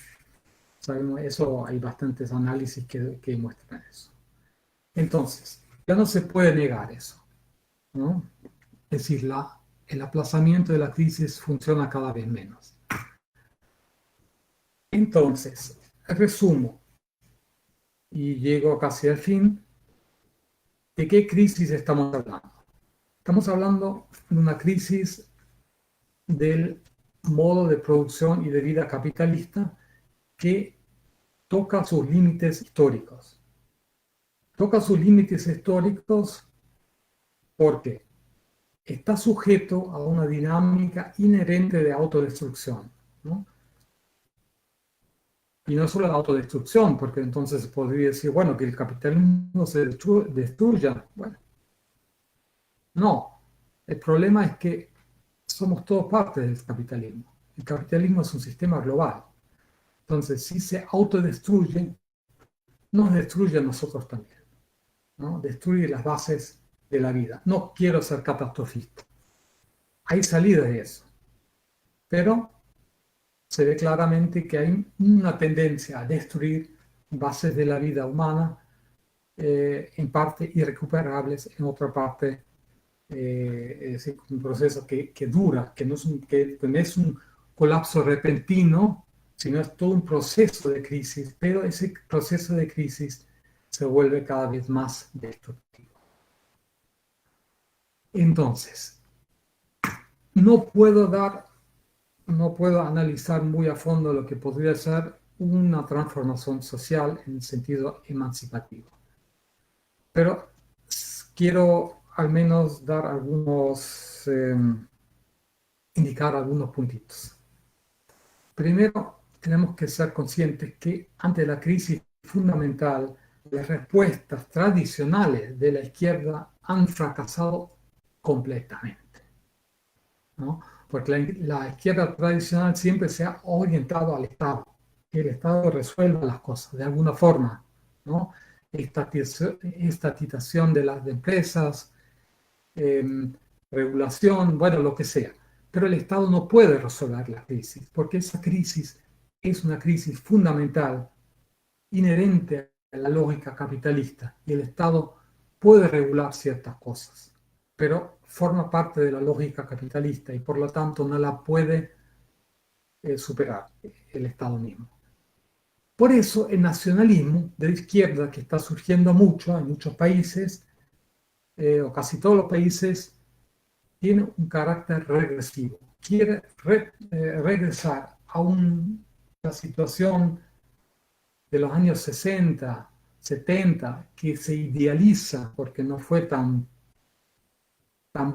Sabemos eso, hay bastantes análisis que muestran eso. Entonces, ya no se puede negar eso, ¿no? Es decir, el aplazamiento de la crisis funciona cada vez menos. Entonces, resumo y llego casi al fin. ¿De qué crisis estamos hablando? Estamos hablando de una crisis del modo de producción y de vida capitalista que toca sus límites históricos. Toca sus límites históricos porque está sujeto a una dinámica inherente de autodestrucción, ¿no? Y no solo la autodestrucción, porque entonces podría decir, bueno, que el capitalismo se destruya. Bueno, no. El problema es que somos todos parte del capitalismo. El capitalismo es un sistema global. Entonces, si se autodestruye, nos destruye a nosotros también, ¿no? Destruye las bases de la vida. No quiero ser catastrofista. Hay salida de eso. Pero se ve claramente que hay una tendencia a destruir bases de la vida humana, en parte irrecuperables, en otra parte, es decir, un proceso que dura, que no es un colapso repentino, sino es todo un proceso de crisis, pero ese proceso de crisis se vuelve cada vez más destructivo. Entonces, no puedo analizar muy a fondo lo que podría ser una transformación social en el sentido emancipativo. Pero quiero al menos indicar algunos puntitos. Primero, tenemos que ser conscientes que ante la crisis fundamental, las respuestas tradicionales de la izquierda han fracasado completamente, ¿no? Porque la izquierda tradicional siempre se ha orientado al Estado, que el Estado resuelva las cosas de alguna forma, ¿no? Estatización de las empresas, regulación, bueno, lo que sea. Pero el Estado no puede resolver la crisis, porque esa crisis es una crisis fundamental, inherente a la lógica capitalista, y el Estado puede regular ciertas cosas, pero forma parte de la lógica capitalista y por lo tanto no la puede superar el Estado mismo. Por eso el nacionalismo de la izquierda, que está surgiendo mucho en muchos países, o casi todos los países, tiene un carácter regresivo. Quiere regresar a una situación de los años 60, 70, que se idealiza porque no fue tan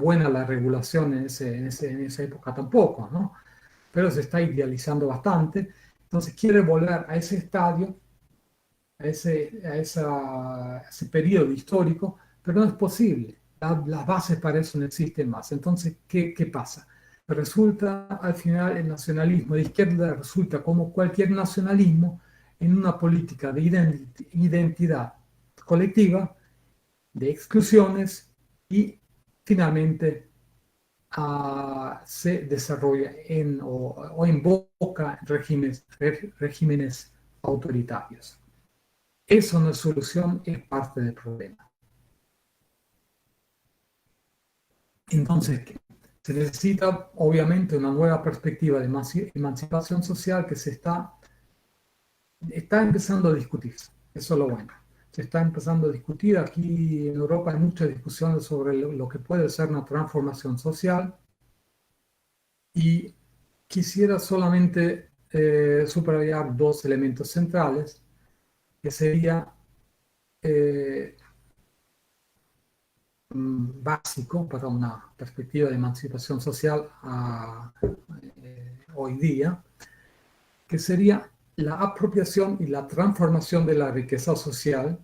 buena la regulación en esa época tampoco, ¿no? Pero se está idealizando bastante. Entonces quiere volver a ese estadio, a ese periodo histórico, pero no es posible. Las bases para eso no existen más. Entonces, ¿qué pasa? Resulta, al final, el nacionalismo de izquierda resulta como cualquier nacionalismo en una política de identidad colectiva, de exclusiones y finalmente se desarrolla o invoca regímenes autoritarios. Eso no es solución, es parte del problema. Entonces, se necesita obviamente una nueva perspectiva de emancipación social que se está empezando a discutir. Eso es lo bueno. Se está empezando a discutir. Aquí en Europa hay muchas discusiones sobre lo que puede ser una transformación social. Y quisiera solamente subrayar dos elementos centrales, que sería básico para una perspectiva de emancipación social hoy día, que sería la apropiación y la transformación de la riqueza social.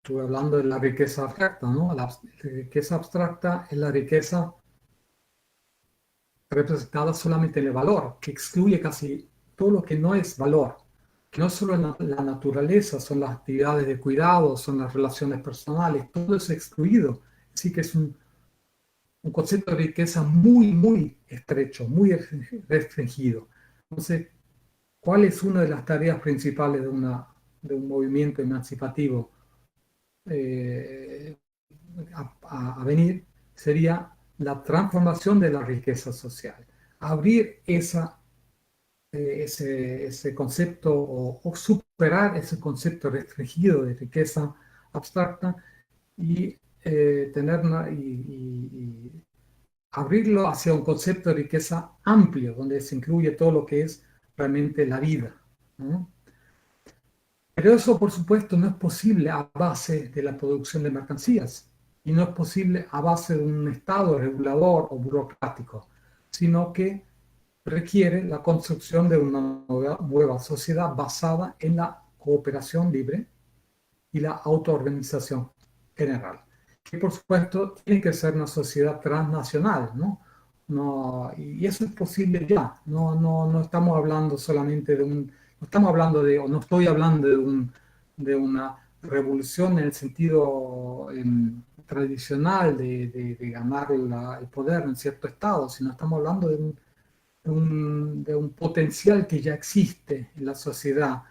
Estuve hablando de la riqueza abstracta, ¿no? La riqueza abstracta es la riqueza representada solamente en el valor, que excluye casi todo lo que no es valor, que no solo la naturaleza, son las actividades de cuidado, son las relaciones personales, todo es excluido. Así que es un concepto de riqueza muy, muy estrecho, muy restringido. Entonces, ¿cuál es una de las tareas principales de un movimiento emancipativo a venir? Sería la transformación de la riqueza social. Abrir ese concepto o superar ese concepto restringido de riqueza abstracta y y abrirlo hacia un concepto de riqueza amplio, donde se incluye todo lo que es realmente la vida, ¿no? Pero eso, por supuesto, no es posible a base de la producción de mercancías y no es posible a base de un Estado regulador o burocrático, sino que requiere la construcción de una nueva sociedad basada en la cooperación libre y la autoorganización general, que por supuesto tiene que ser una sociedad transnacional, ¿no? Y eso es posible ya, no estamos hablando solamente no estamos hablando o no estoy hablando de una revolución en el sentido tradicional de ganar el poder en cierto estado, sino estamos hablando de un potencial que ya existe en la sociedad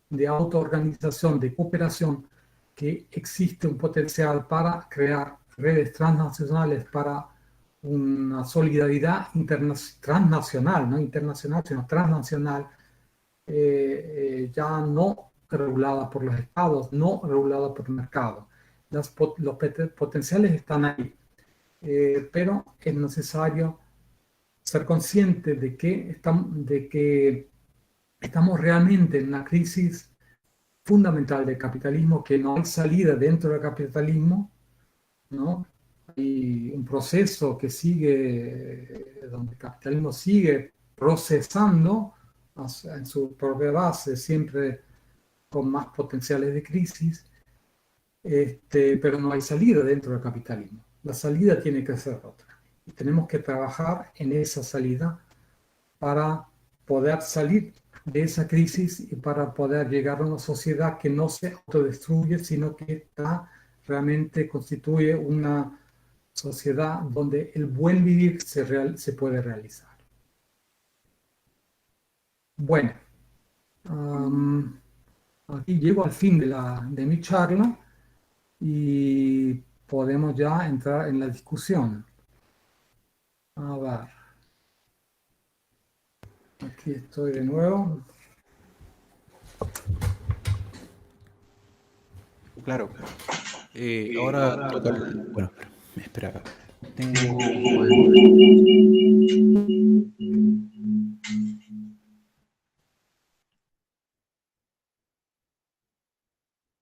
de autoorganización, de cooperación, que existe un potencial para crear redes transnacionales para una solidaridad transnacional, no internacional, sino transnacional, ya no regulada por los estados, no regulada por el mercado. Los potenciales están ahí, pero es necesario ser consciente de que estamos realmente en una crisis fundamental del capitalismo, que no hay salida dentro del capitalismo, ¿no? Hay un proceso que sigue, donde el capitalismo sigue procesando en su propia base, siempre con más potenciales de crisis, pero no hay salida dentro del capitalismo. La salida tiene que ser otra. Y tenemos que trabajar en esa salida para poder salir de esa crisis y para poder llegar a una sociedad que no se autodestruye, sino que realmente constituye una sociedad donde el buen vivir se puede realizar. Bueno, aquí llego al fin de mi charla y podemos ya entrar en la discusión. A ver, aquí estoy de nuevo. Claro. Ahora toca bueno, espera.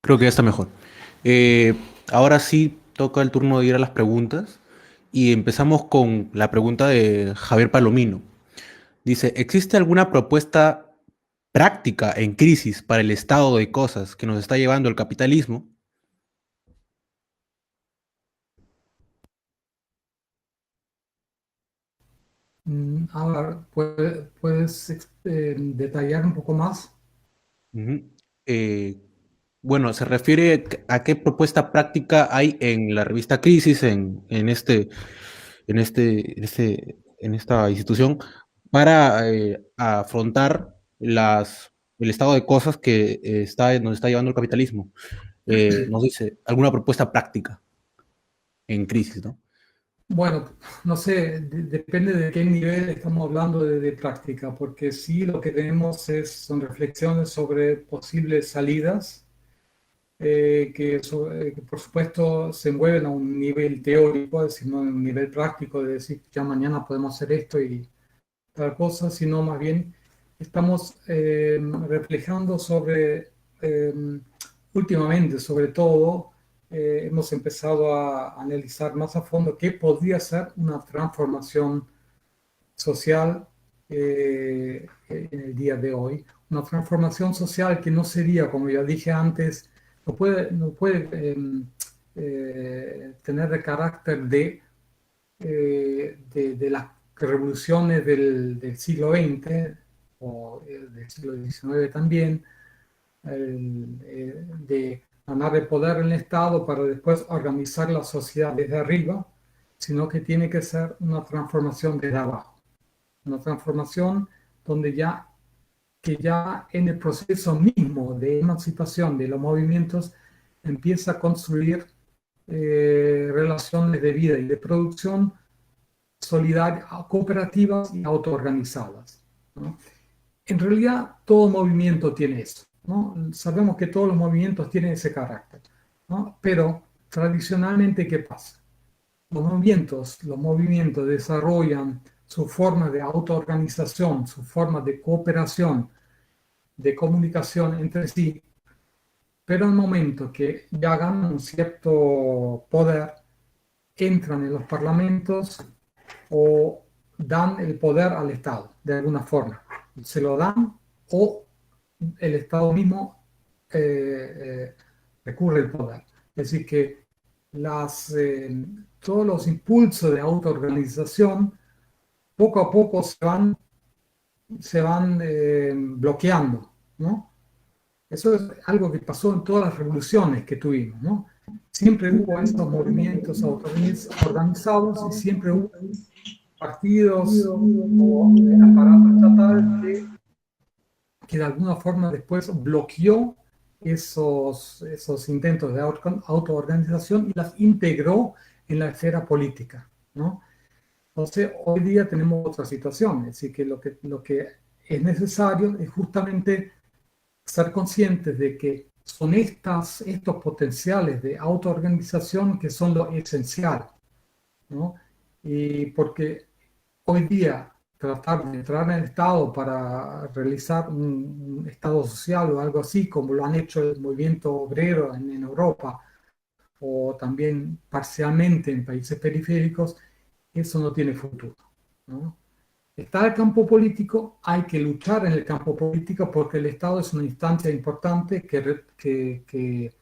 Creo que ya está mejor. Ahora sí toca el turno de ir a las preguntas y empezamos con la pregunta de Javier Palomino. Dice, ¿existe alguna propuesta práctica en crisis para el estado de cosas que nos está llevando el capitalismo? A ver, ¿puedes detallar un poco más? Ujú. Bueno, se refiere a qué propuesta práctica hay en la revista Crisis, en esta institución, para afrontar el estado de cosas que nos está llevando el capitalismo. Nos dice alguna propuesta práctica en crisis, ¿no? Bueno, no sé, depende de qué nivel estamos hablando de práctica, porque sí lo que tenemos son reflexiones sobre posibles salidas que por supuesto se mueven a un nivel teórico, es decir, no a un nivel práctico de decir ya mañana podemos hacer esto y tal cosa, sino más bien estamos reflejando sobre, eh, últimamente sobre todo, hemos empezado a analizar más a fondo qué podría ser una transformación social en el día de hoy. Una transformación social que no sería, como ya dije antes, no puede tener el carácter de las revoluciones del siglo XX o del siglo XIX también, de ganar el poder en el Estado para después organizar la sociedad desde arriba, sino que tiene que ser una transformación desde abajo, una transformación donde ya en el proceso mismo de emancipación de los movimientos empieza a construir relaciones de vida y de producción solidarias, cooperativas y autoorganizadas, ¿no? En realidad, todo movimiento tiene eso, ¿no? Sabemos que todos los movimientos tienen ese carácter, ¿no? Pero tradicionalmente, ¿qué pasa? Los movimientos desarrollan su forma de autoorganización, su forma de cooperación, de comunicación entre sí, pero en el momento que ya ganan un cierto poder, entran en los parlamentos o dan el poder al Estado, de alguna forma. Se lo dan o el Estado mismo recurre al poder. Es decir, que todos los impulsos de autoorganización poco a poco se van bloqueando, ¿no? Eso es algo que pasó en todas las revoluciones que tuvimos, ¿no? Siempre hubo estos movimientos autoorganizados y siempre hubo partidos o el aparato estatal que de alguna forma después bloqueó esos intentos de autoorganización y las integró en la esfera política, ¿no? Entonces, hoy día tenemos otra situación, es decir, que lo que es necesario es justamente ser conscientes de que son estos potenciales de autoorganización que son lo esencial, ¿no? Y porque hoy día tratar de entrar en el Estado para realizar un Estado social o algo así, como lo han hecho el movimiento obrero en Europa o también parcialmente en países periféricos, eso no tiene futuro, ¿no? Está el campo político, hay que luchar en el campo político porque el Estado es una instancia importante que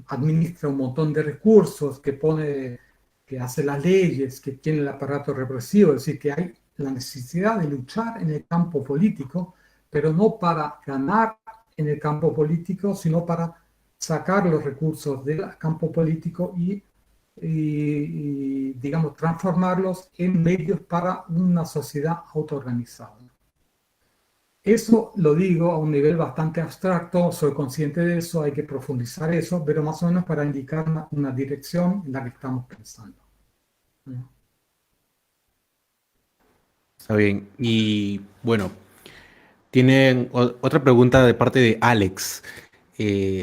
administra un montón de recursos, que hace las leyes, que tiene el aparato represivo, es decir, que hay la necesidad de luchar en el campo político, pero no para ganar en el campo político, sino para sacar los recursos del campo político y, digamos, transformarlos en medios para una sociedad autoorganizada. Eso lo digo a un nivel bastante abstracto, soy consciente de eso, hay que profundizar eso, pero más o menos para indicar una dirección en la que estamos pensando. Está bien. Y bueno, tienen otra pregunta de parte de Alex.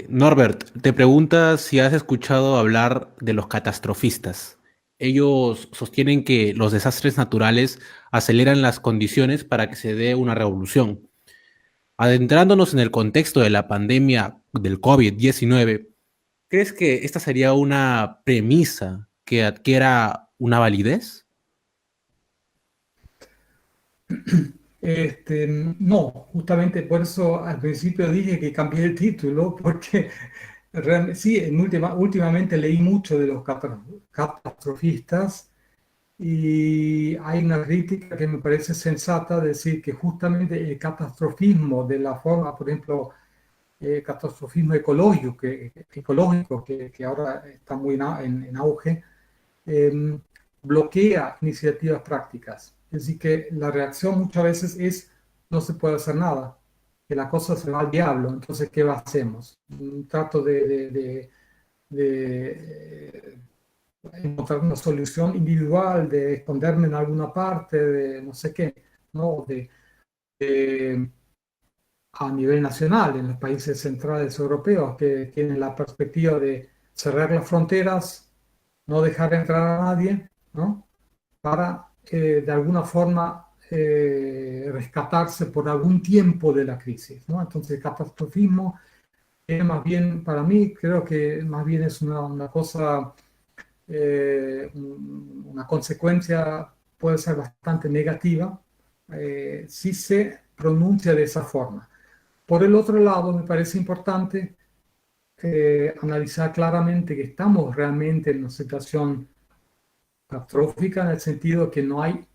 Norbert, te pregunta si has escuchado hablar de los catastrofistas. Ellos sostienen que los desastres naturales aceleran las condiciones para que se dé una revolución. Adentrándonos en el contexto de la pandemia del COVID-19, ¿crees que esta sería una premisa que adquiera una validez? No, justamente por eso al principio dije que cambié el título, porque realmente, sí, últimamente leí mucho de los catastrofistas y hay una crítica que me parece sensata, decir que justamente el catastrofismo de la forma, por ejemplo, catastrofismo ecológico, que ahora está muy en auge, bloquea iniciativas prácticas. Es decir, que la reacción muchas veces es no se puede hacer nada, que la cosa se va al diablo, entonces ¿qué hacemos? Trato de encontrar una solución individual, de esconderme en alguna parte, de no sé qué, ¿no? De, a nivel nacional, en los países centrales europeos que tienen la perspectiva de cerrar las fronteras, no dejar entrar a nadie, ¿no? Para de alguna forma rescatarse por algún tiempo de la crisis, ¿no? Entonces el catastrofismo es más bien, para mí, creo que más bien es una cosa, una consecuencia puede ser bastante negativa si se pronuncia de esa forma. Por el otro lado, me parece importante analizar claramente que estamos realmente en una situación catastrófica en el sentido que no hay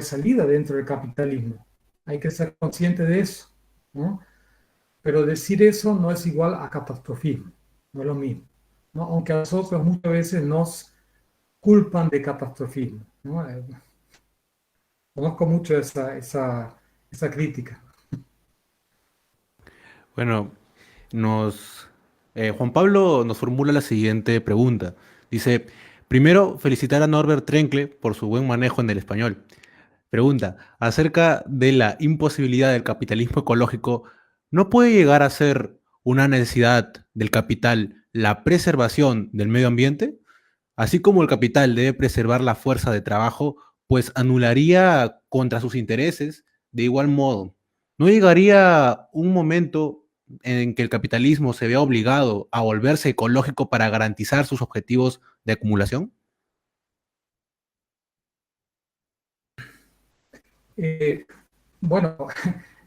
salida dentro del capitalismo. Hay que ser consciente de eso, ¿no? Pero decir eso no es igual a catastrofismo, no es lo mismo, ¿no? Aunque a nosotros muchas veces nos culpan de catastrofismo, ¿no? Conozco mucho esa crítica. Bueno, Juan Pablo nos formula la siguiente pregunta. Dice, primero, felicitar a Norbert Trenkle por su buen manejo en el español. Pregunta, acerca de la imposibilidad del capitalismo ecológico, ¿no puede llegar a ser una necesidad del capital la preservación del medio ambiente? Así como el capital debe preservar la fuerza de trabajo, pues anularía contra sus intereses de igual modo. ¿No llegaría un momento en que el capitalismo se vea obligado a volverse ecológico para garantizar sus objetivos de acumulación? Eh, bueno,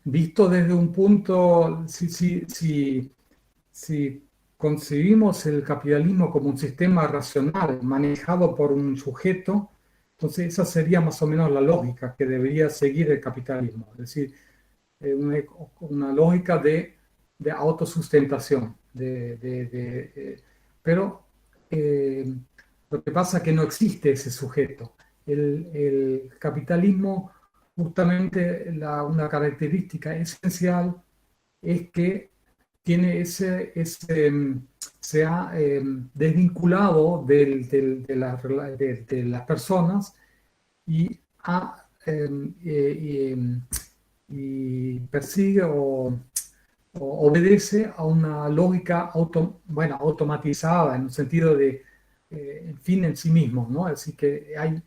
visto desde un punto, si concebimos el capitalismo como un sistema racional manejado por un sujeto, entonces esa sería más o menos la lógica que debería seguir el capitalismo, es decir, una lógica de autosustentación. Pero lo que pasa es que no existe ese sujeto. El capitalismo, justamente una característica esencial es que tiene se ha desvinculado de las personas y, y persigue obedece a una lógica bueno, automatizada en el sentido de el fin en sí mismo, ¿no? Así que hay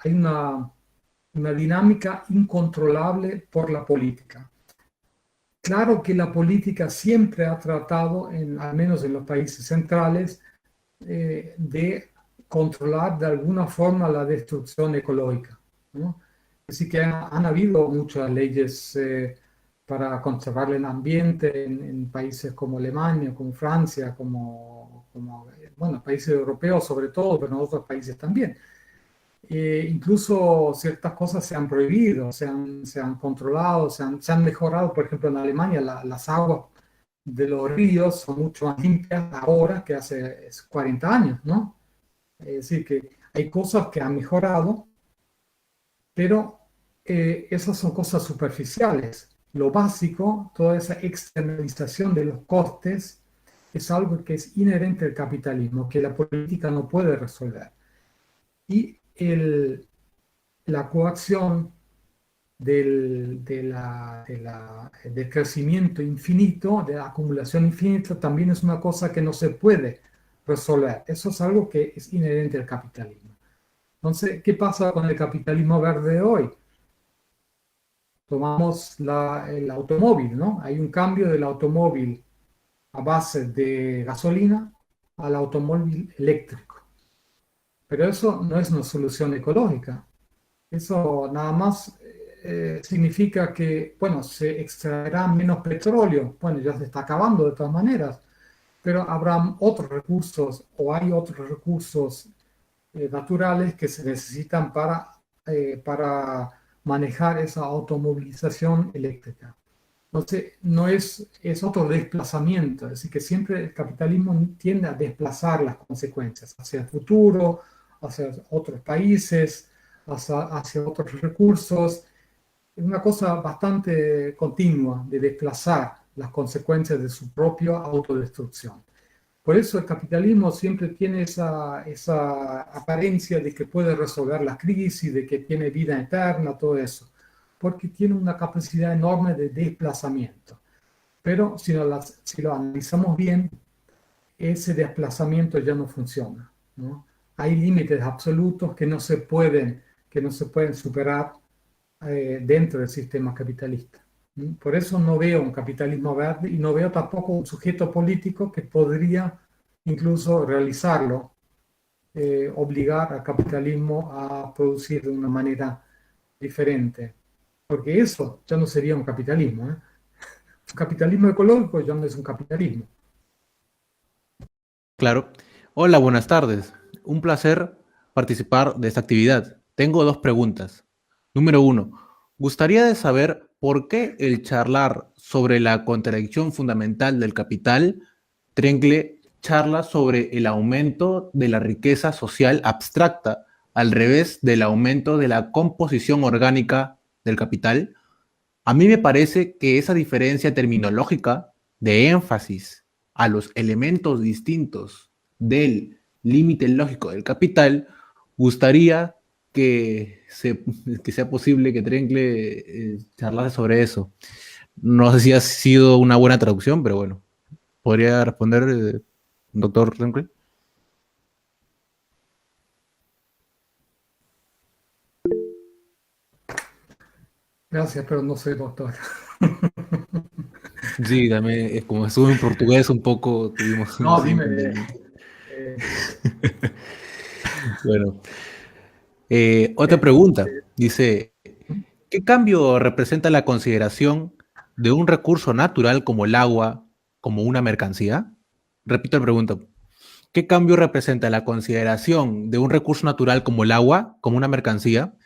una dinámica incontrolable por la política. Claro que la política siempre ha tratado, al menos en los países centrales, de controlar de alguna forma la destrucción ecológica, ¿no? Así que han habido muchas leyes para conservar el ambiente en países como Alemania, como Francia, bueno, países europeos sobre todo, pero en otros países también. Incluso ciertas cosas se han prohibido, se han controlado, se han mejorado. Por ejemplo, en Alemania las aguas de los ríos son mucho más limpias ahora que hace 40 años, ¿no? Es decir, que hay cosas que han mejorado, pero esas son cosas superficiales. Lo básico, toda esa externalización de los costes, es algo que es inherente al capitalismo, que la política no puede resolver. Y la coacción del crecimiento infinito, de la acumulación infinita, también es una cosa que no se puede resolver. Eso es algo que es inherente al capitalismo. Entonces, ¿qué pasa con el capitalismo verde hoy? Tomamos el automóvil, ¿no? Hay un cambio del automóvil a base de gasolina al automóvil eléctrico. Pero eso no es una solución ecológica. Eso nada más significa que, bueno, se extraerá menos petróleo. Bueno, ya se está acabando de todas maneras, pero habrá otros recursos o hay otros recursos naturales que se necesitan para manejar esa automovilización eléctrica. Entonces, no es otro desplazamiento, es decir, que siempre el capitalismo tiende a desplazar las consecuencias hacia el futuro, hacia otros países, hacia otros recursos. Es una cosa bastante continua de desplazar las consecuencias de su propia autodestrucción. Por eso el capitalismo siempre tiene esa apariencia de que puede resolver la crisis, de que tiene vida eterna, todo eso, porque tiene una capacidad enorme de desplazamiento. Pero si lo analizamos bien, ese desplazamiento ya no funciona, ¿no? Hay límites absolutos que no se pueden superar dentro del sistema capitalista. Por eso no veo un capitalismo verde y no veo tampoco un sujeto político que podría incluso realizarlo, obligar al capitalismo a producir de una manera diferente. Porque eso ya no sería un capitalismo, ¿eh? Un capitalismo ecológico ya no es un capitalismo. Claro. Hola, buenas tardes. Un placer participar de esta actividad. Tengo dos preguntas. Número uno, gustaría de saber por qué el charlar sobre la contradicción fundamental del capital, Trengle charla sobre el aumento de la riqueza social abstracta, al revés del aumento de la composición orgánica del capital. A mí me parece que esa diferencia terminológica de énfasis a los elementos distintos del límite lógico del capital, gustaría que sea posible que Trencle charlase sobre eso. No sé si ha sido una buena traducción, pero bueno, podría responder, doctor Trencle. Gracias, pero no soy doctor. Sí, también, es como estuve en portugués un poco, tuvimos No, ese dime. inconveniente. Eh, Bueno, otra eh, pregunta. Dice, ¿qué cambio representa la consideración de un recurso natural como el agua como una mercancía? Repito la pregunta. ¿Qué cambio representa la consideración de un recurso natural como el agua como una mercancía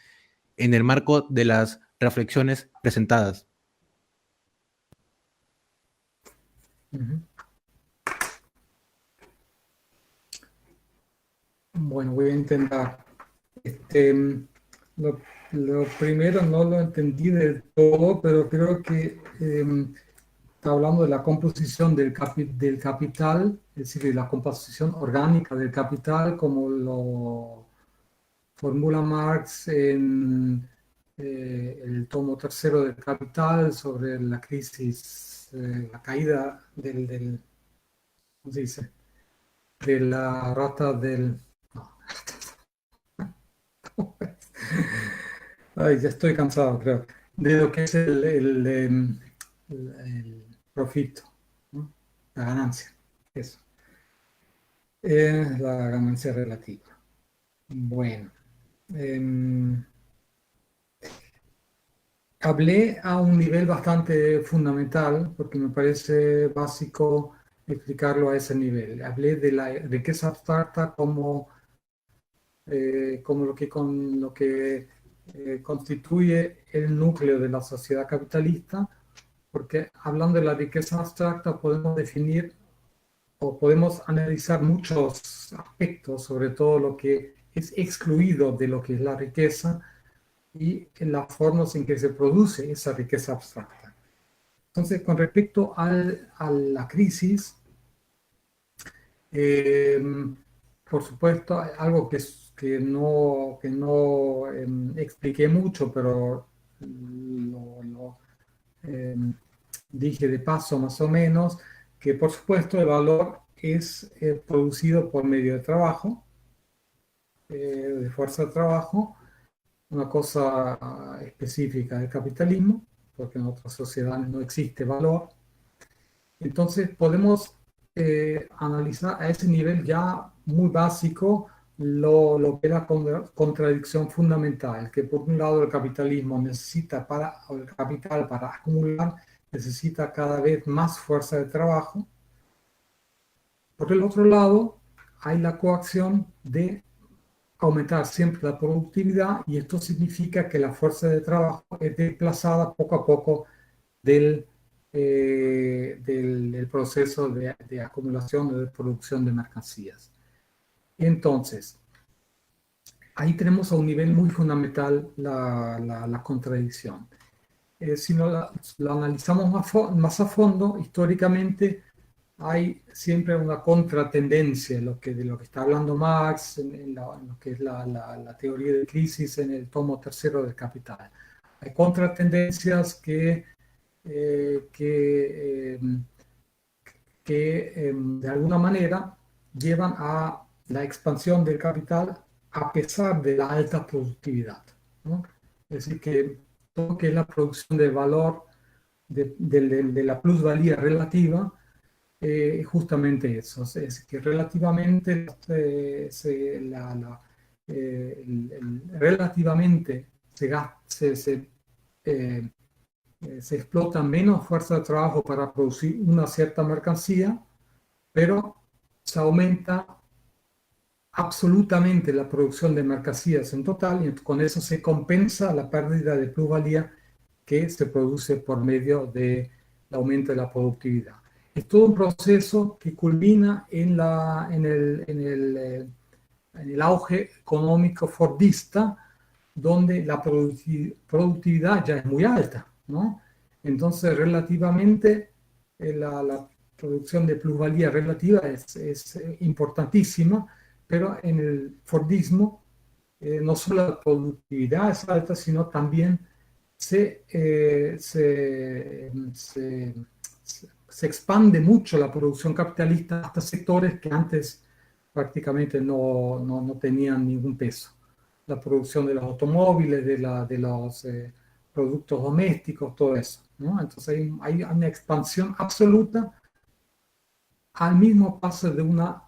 en el marco de las reflexiones presentadas? Ujú. Bueno, voy a intentar. Este, lo primero no lo entendí del todo, pero creo que está hablando de la composición del capital, es decir, de la composición orgánica del capital, como lo formula Marx en el tomo tercero del Capital sobre la crisis, la caída ¿cómo se dice? De la rata del... no. Ay, ya estoy cansado, creo. De lo que es el profito, ¿no? La ganancia, eso. La ganancia relativa. Bueno, em, hablé a un nivel bastante fundamental porque me parece básico explicarlo a ese nivel. Hablé de la riqueza abstracta como lo que constituye el núcleo de la sociedad capitalista, porque hablando de la riqueza abstracta podemos definir o podemos analizar muchos aspectos, sobre todo lo que es excluido de lo que es la riqueza y en las formas en que se produce esa riqueza abstracta. Entonces, con respecto a la crisis, eh, por supuesto, algo que no expliqué mucho, pero lo dije de paso más o menos, que por supuesto el valor es producido por medio de trabajo, de fuerza de trabajo, una cosa específica del capitalismo, porque en otras sociedades no existe valor. Entonces podemos analizar a ese nivel ya muy básico lo que es la contradicción fundamental, que por un lado el capitalismo necesita o el capital para acumular, necesita cada vez más fuerza de trabajo. Por el otro lado, hay la coacción de aumentar siempre la productividad y esto significa que la fuerza de trabajo es desplazada poco a poco del del proceso de acumulación o de producción de mercancías. Entonces, ahí tenemos a un nivel muy fundamental la contradicción. Si lo analizamos más a fondo, históricamente hay siempre una contratendencia de lo que está hablando Marx en lo que es la teoría de crisis en el tomo tercero del Capital. Hay contratendencias que de alguna manera llevan a la expansión del capital a pesar de la alta productividad, ¿no? Es decir, que todo lo que es la producción de valor, de la plusvalía relativa, justamente eso, es que relativamente, relativamente eh, se explota menos fuerza de trabajo para producir una cierta mercancía, pero se aumenta absolutamente la producción de mercancías en total y con eso se compensa la pérdida de plusvalía que se produce por medio del aumento de la productividad. Es todo un proceso que culmina en el auge económico fordista, donde la productividad ya es muy alta, ¿no? Entonces, relativamente, la producción de plusvalía relativa es importantísima, pero en el Fordismo no solo la productividad es alta, sino también se, se expande mucho la producción capitalista hasta sectores que antes prácticamente no tenían ningún peso. La producción de los automóviles, de los productos domésticos, todo eso, ¿no? Entonces hay una expansión absoluta al mismo paso de una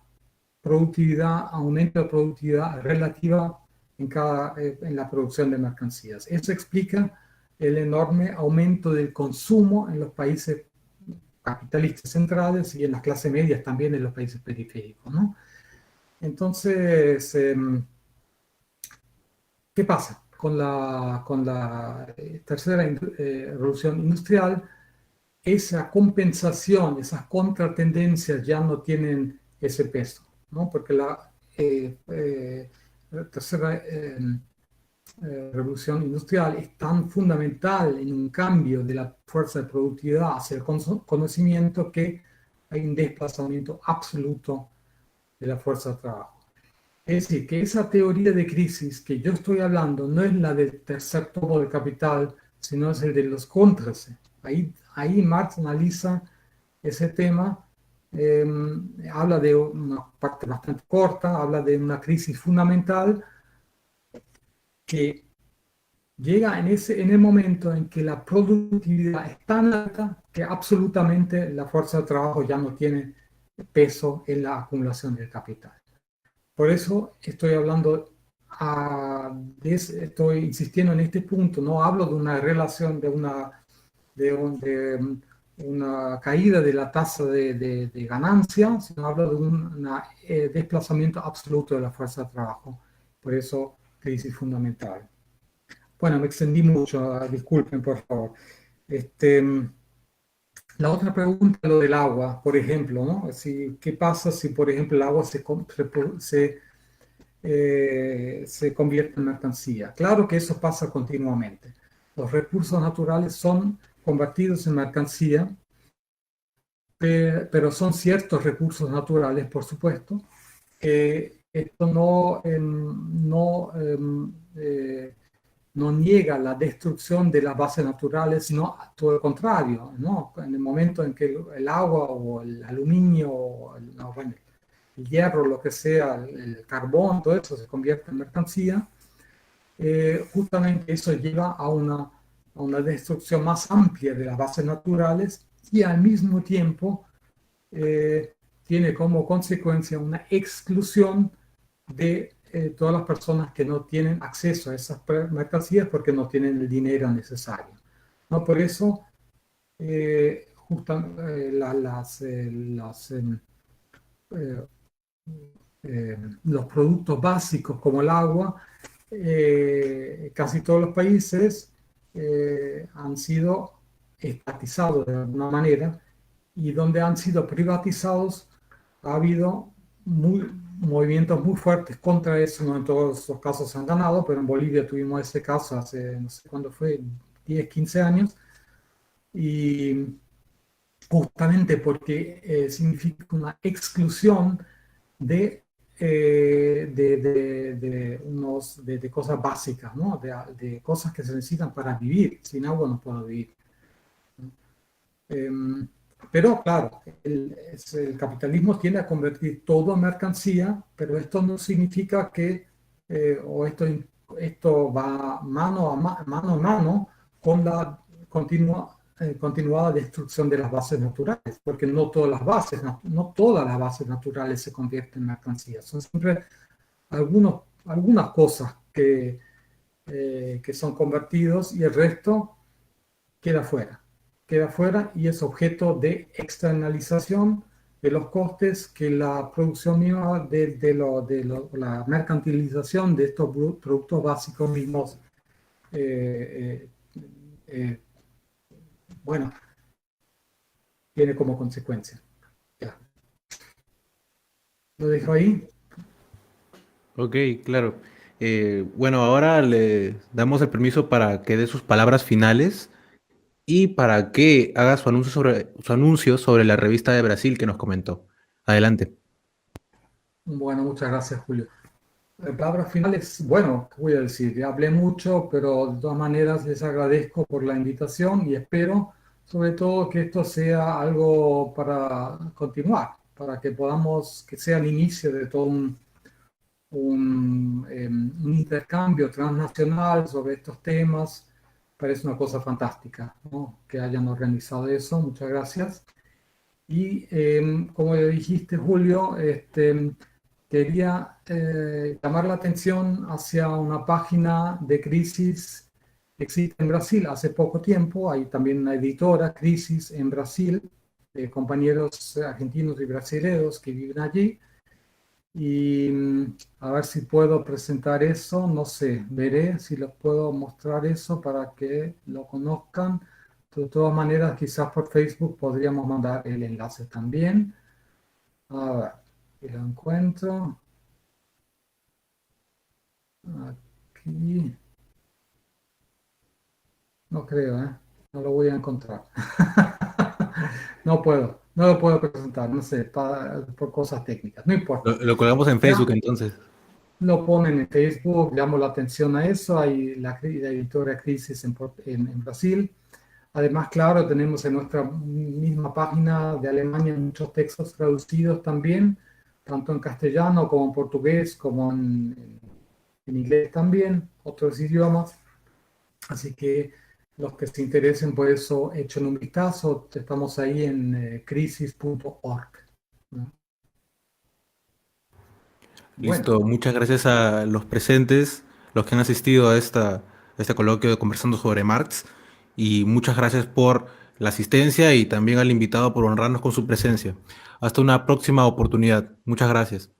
productividad, aumento de productividad relativa en la producción de mercancías. Eso explica el enorme aumento del consumo en los países capitalistas centrales y en las clases medias también en los países periféricos, ¿no? Entonces, ¿qué pasa? Con la tercera revolución industrial, esa compensación, esas contratendencias ya no tienen ese peso, ¿no? Porque la tercera revolución industrial es tan fundamental en un cambio de la fuerza de productividad hacia el conocimiento que hay un desplazamiento absoluto de la fuerza de trabajo. Es decir, que esa teoría de crisis que yo estoy hablando no es la del tercer tomo del Capital, sino es el de los contras. Ahí Marx analiza ese tema, habla de una parte bastante corta, habla de una crisis fundamental que llega en el momento en que la productividad es tan alta que absolutamente la fuerza de trabajo ya no tiene peso en la acumulación del capital. Por eso estoy hablando, estoy insistiendo en este punto, no hablo de una relación, de una caída de la tasa de ganancia, sino hablo de un desplazamiento absoluto de la fuerza de trabajo. Por eso, crisis fundamental. Bueno, me extendí mucho, disculpen por favor. La otra pregunta, lo del agua, por ejemplo, ¿no? ¿Qué pasa si, por ejemplo, el agua se convierte en mercancía? Claro que eso pasa continuamente. Los recursos naturales son convertidos en mercancía, pero son ciertos recursos naturales, por supuesto. Esto no niega la destrucción de las bases naturales, sino todo lo contrario, ¿no? En el momento en que el agua o el aluminio o el hierro, lo que sea, el carbón, todo eso se convierte en mercancía, justamente eso lleva a una destrucción más amplia de las bases naturales y al mismo tiempo tiene como consecuencia una exclusión de todas las personas que no tienen acceso a esas mercancías porque no tienen el dinero necesario, ¿no? Por eso, los productos básicos como el agua, casi todos los países han sido estatizados de alguna manera, y donde han sido privatizados, ha habido movimientos muy fuertes contra eso. No en todos los casos se han ganado, pero en Bolivia tuvimos ese caso hace, no sé cuándo fue, 10, 15 años, y justamente porque significa una exclusión de, de cosas básicas, ¿no? De cosas que se necesitan para vivir. Sin agua no puedo vivir. Pero claro, el capitalismo tiende a convertir todo en mercancía, pero esto no significa que, o esto va mano a mano con la continuada destrucción de las bases naturales, porque no todas las bases, no todas las bases naturales se convierten en mercancías. Son siempre algunas cosas que son convertidos y el resto queda fuera. Queda fuera y es objeto de externalización de los costes que la producción misma la mercantilización de estos productos básicos mismos, bueno, tiene como consecuencia. Ya. Lo dejo ahí. Ok, claro. Bueno, ahora le damos el permiso para que dé sus palabras finales y para que haga su anuncio sobre la revista de Brasil que nos comentó. Adelante. Bueno, muchas gracias, Julio. Palabras finales, bueno, ¿qué voy a decir? Ya hablé mucho, pero de todas maneras les agradezco por la invitación y espero sobre todo que esto sea algo para continuar, para que podamos, que sea el inicio de todo un intercambio transnacional sobre estos temas. Parece una cosa fantástica, ¿no? Que hayan organizado eso. Muchas gracias. Y como le dijiste, Julio, quería llamar la atención hacia una página de Crisis que existe en Brasil hace poco tiempo. Hay también una editora, Crisis, en Brasil, de compañeros argentinos y brasileños que viven allí. Y a ver si puedo presentar eso, no sé, veré si les puedo mostrar eso para que lo conozcan. De todas maneras, quizás por Facebook podríamos mandar el enlace también. A ver, si lo encuentro. Aquí. No creo, ¿eh? No lo voy a encontrar. No lo puedo presentar, no sé, por cosas técnicas, no importa. Lo colgamos en Ya Facebook entonces. lo ponen en Facebook, llamo la atención a eso, hay la editora Crisis en Brasil. Además, claro, tenemos en nuestra misma página de Alemania muchos textos traducidos también, tanto en castellano como en portugués, como en inglés también, otros idiomas. Así que los que se interesen por eso, echen un vistazo. Estamos ahí en crisis.org. ¿No? Bueno, Listo, muchas gracias a los presentes, los que han asistido a este coloquio de Conversando sobre Marx, y muchas gracias por la asistencia y también al invitado por honrarnos con su presencia. Hasta una próxima oportunidad. Muchas gracias.